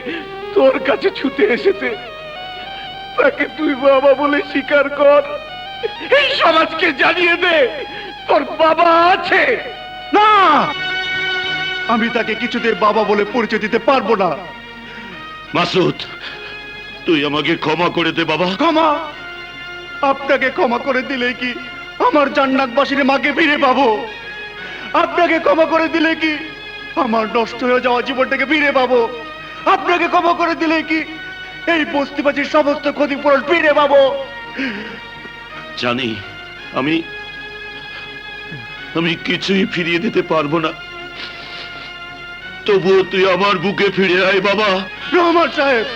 তোর কাছে ছুটে এসেছে, তাকে তুই বাবা বলে স্বীকার কর। এই সমাজকে জানিয়ে দে তোর বাবা আছে। না, আমি তাকে কিছুতে বাবা বলে পরিচয় দিতে পারবো না। মাসুদ, তুই আমাকে ক্ষমা করে দে বাবা। ক্ষমা? আপনাকে ক্ষমা করে দিলে কি আমার জান্নাতবাসীর মাকে ফিরে পাবো? আপনাকে ক্ষমা করে দিলে কি আমার নষ্ট হয়ে যাওয়া জীবনটাকে ফিরে পাবো? আপনাকে ক্ষমা করে দিলে কি এই বস্তিবাসীর সমস্ত ক্ষতিপূরণ ফিরে পাবো? জানি আমি কিছুই ফিরিয়ে দিতে পারবো না, তবুও তুই আমার বুকে ফিরে আয় বাবা। রহমান সাহেব,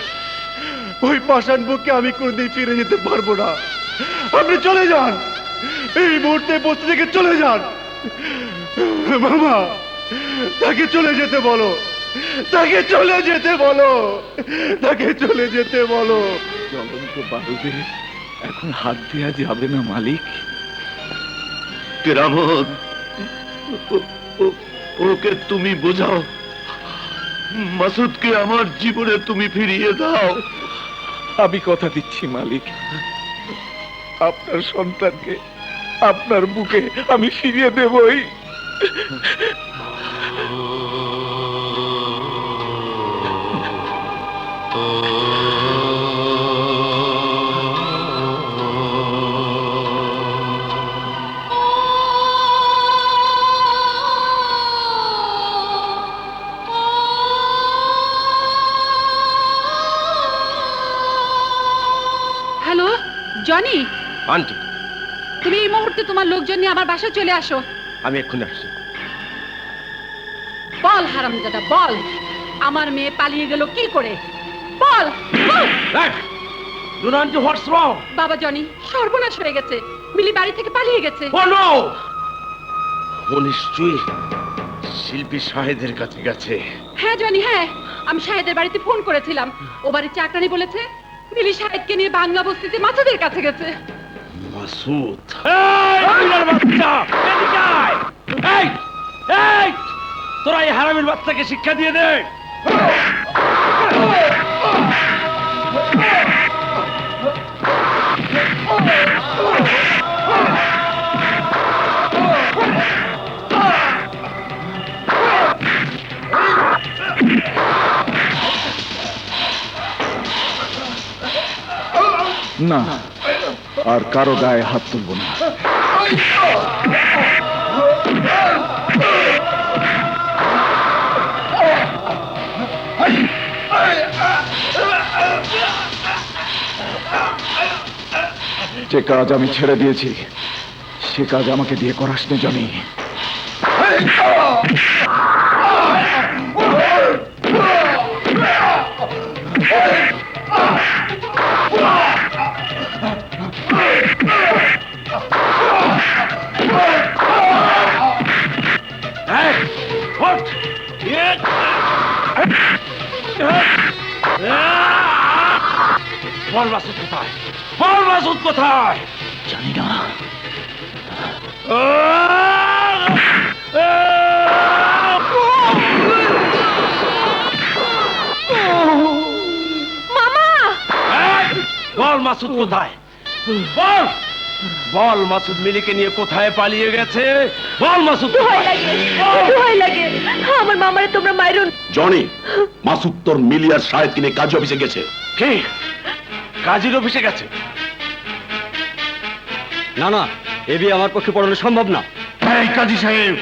ওই পাষাণ বুকে আমি কোনদিন ফিরে যেতে পারবো না। আপনি চলে যান, এই মুহূর্তে বস্তি থেকে চলে যান। মামা, তাকে চলে যেতে বলো, তাকে চলে যেতে বলো, তাকে চলে যেতে বলো। জ্বলন্ত বারুদে এখন হাত দেওয়া যাবে না মালিক। কেরামত, ওকে তুমি বোঝাও, মাসুদকে আমার জীবনে তুমি ফিরিয়ে দাও। আমি কথা দিচ্ছি মালিক, আপনার সন্তানকে আপনার বুকে আমি ফিরিয়ে দেবই। হ্যালো জনি, আন্টি, তুমি এই মুহূর্তে তোমার লোকজন নিয়ে আমার বাসায় চলে আসো। আমি এক্ষুনি আসছি। বল হারামজাদা বল, আমার মেয়ে পালিয়ে গেল কি করে? বল বল। বাবা জনি, সর্বনাশ হয়ে গেছে। মিলি বাড়ি থেকে পালিয়ে গেছে। ও নিশ্চয়ই শিল্পী শাহেদের কাছে গেছে। হ্যাঁ জনি, হ্যাঁ, আমি শাহেদের বাড়িতে ফোন করেছিলাম। ও বাড়ির চাকরানি বলেছে মিলি শাহেদকে নিয়ে বাংলা বস্তিতে মাছুদের কাছে গেছে। মাসুদ, তোরা এই হারামির বাচ্চাকে শিক্ষা দিয়ে দে। না, আর কারো গায়ে হাত তুলব না। যে কাজ আমি ছেড়ে দিয়েছি সে কাজ আমাকে দিয়ে করাস নে জনি। বল মাসুদ কোথায়? বল মাসুদ কোথায়? জানি না। মামা, বল মাসুদ কোথায়? বল বল মাসুদ মিলিকে নিয়ে কোথায় পালিয়ে গেছে? বল মাসুদ ভয় লাগে, ভয় লাগে। আমার মামারে তোমরা মাইরুন। জনি, মাসুদ তোর মিলি আর শাহেদ কিনে কাজী অফিসে গেছে। কি কাজীর অফিসে গেছে? না না, এ বিয়ে আমার পক্ষে পড়ানো সম্ভব না। এই কাজী সাহেব,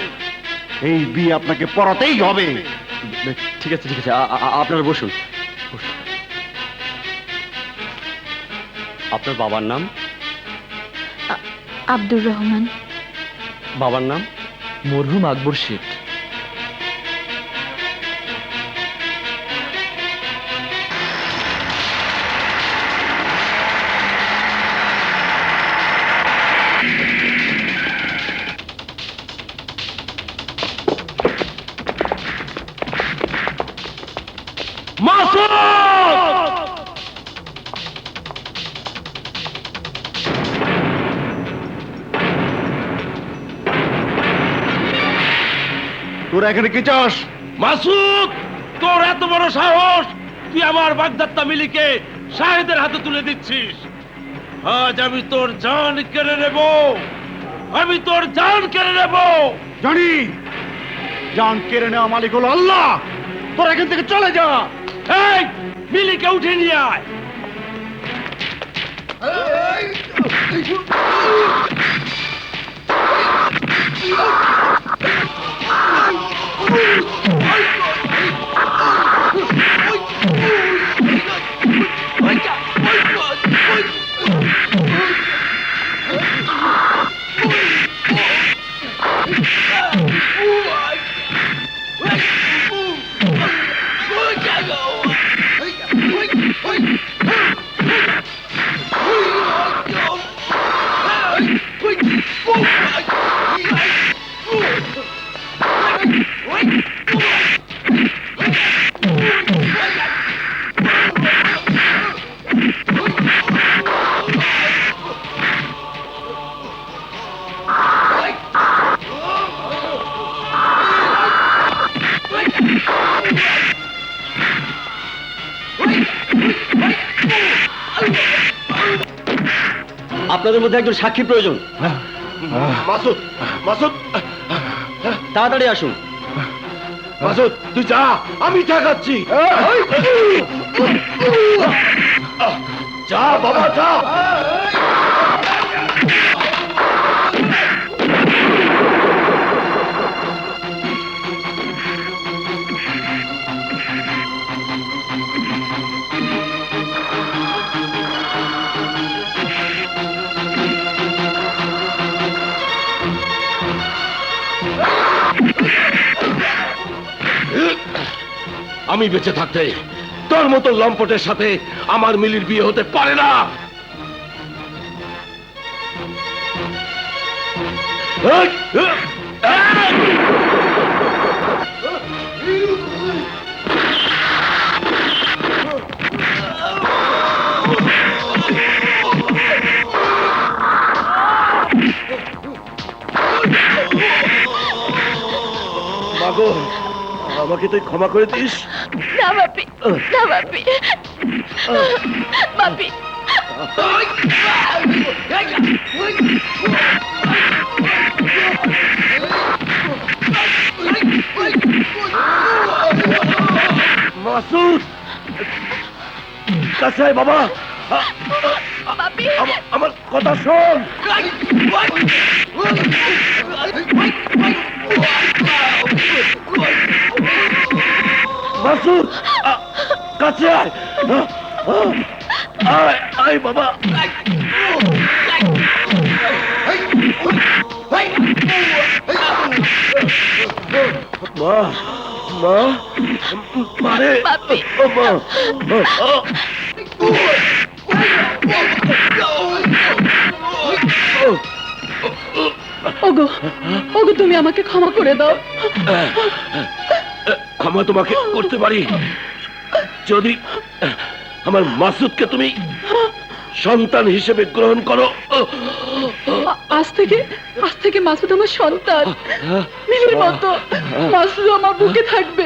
এই বিয়ে আপনাকে পড়াতেই হবে। ঠিক আছে ঠিক আছে, আপনারা বসুন। আপনার বাবার নাম? আব্দুর রহমান। বাবার নাম? মরহুম আকবর শেঠ। তোরা এখানে কি চাস? মাসুদ, তোর এত বড় সাহস, তুই আমার বাগদত্তা মিলিকে শাহেদের হাতে তুলে দিচ্ছিস। আজ আমি তোর জান কেড়ে নেব, আমি তোর জান কেড়ে নেব। জানি জান কেড়ে নেওয়া মালিক হলো আল্লাহ। তোরা এখান থেকে চলে যা। এই মিলিকে উঠে নিয়ে আয়। আপনাদের মধ্যে একজন সাক্ষী প্রয়োজন। মাসুদ, মাসুদ, তাড়াতাড়ি আসুন। মাসুদ তুই যা, আমি ঠেকাচ্ছি। যা বাবা যা। আমি বেঁচে থাকতে তোর মতো লম্পটের সাথে আমার মিলির বিয়ে হতে পারে না। মাগো, আমাকে তুই ক্ষমা করে দিস। না বাপি, না বাপি, বাপি। মাসুদ কাছে আয় বাবা। বাপি, আমার কথা শোন। মাসুদ কাছে আয়। আয় আয় বাবা। মা, মা, মারে। ও মা, ওগো, ওগো তুমি আমাকে ক্ষমা করে দাও। ক্ষমা তোমাকে করতে পারি যদি আমার মাসুদকে তুমি সন্তান হিসেবে গ্রহণ করো। আজ থেকে মাসুদ আমার সন্তান, মিলির মতো মাসুদ আমার বুকে থাকবে।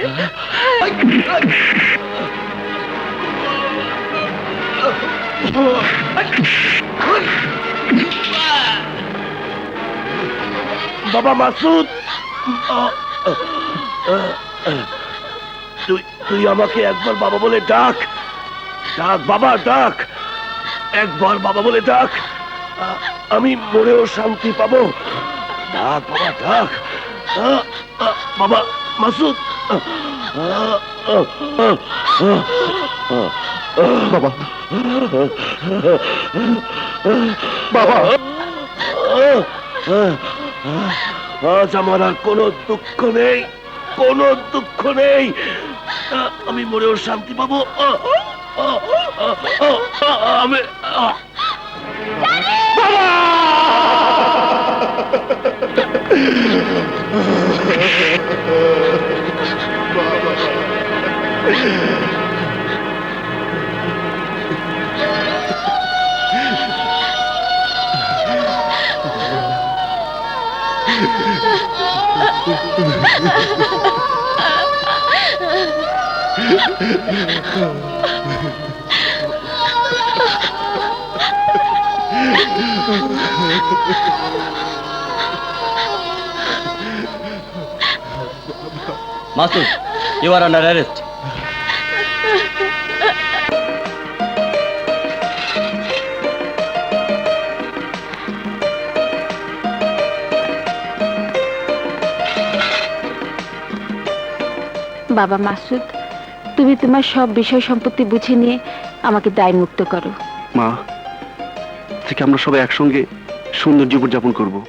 বাবা মাসুদ, তুই আমাকে একবার বাবা বলে ডাক। ডাক বাবা, ডাক। একবার বাবা বলে ডাক, আমি মরেও শান্তি পাবো। ডাক বাবা, ডাক। বাবা মাসুদ। বাবা, বাবা, আজ আমার আর কোনো দুঃখ নেই, কোনো দুঃখ নেই। আমি মরেও শান্তি পাবো। আমি Masud, you are under arrest. বাবা মাসুদ, তুমি তোমার সব বিষয় সম্পত্তি বুঝে নিয়ে আমাকে দায় মুক্ত করো। মা, থেকে আমরা সবাই একসঙ্গে সুন্দর জীবন যাপন করবো।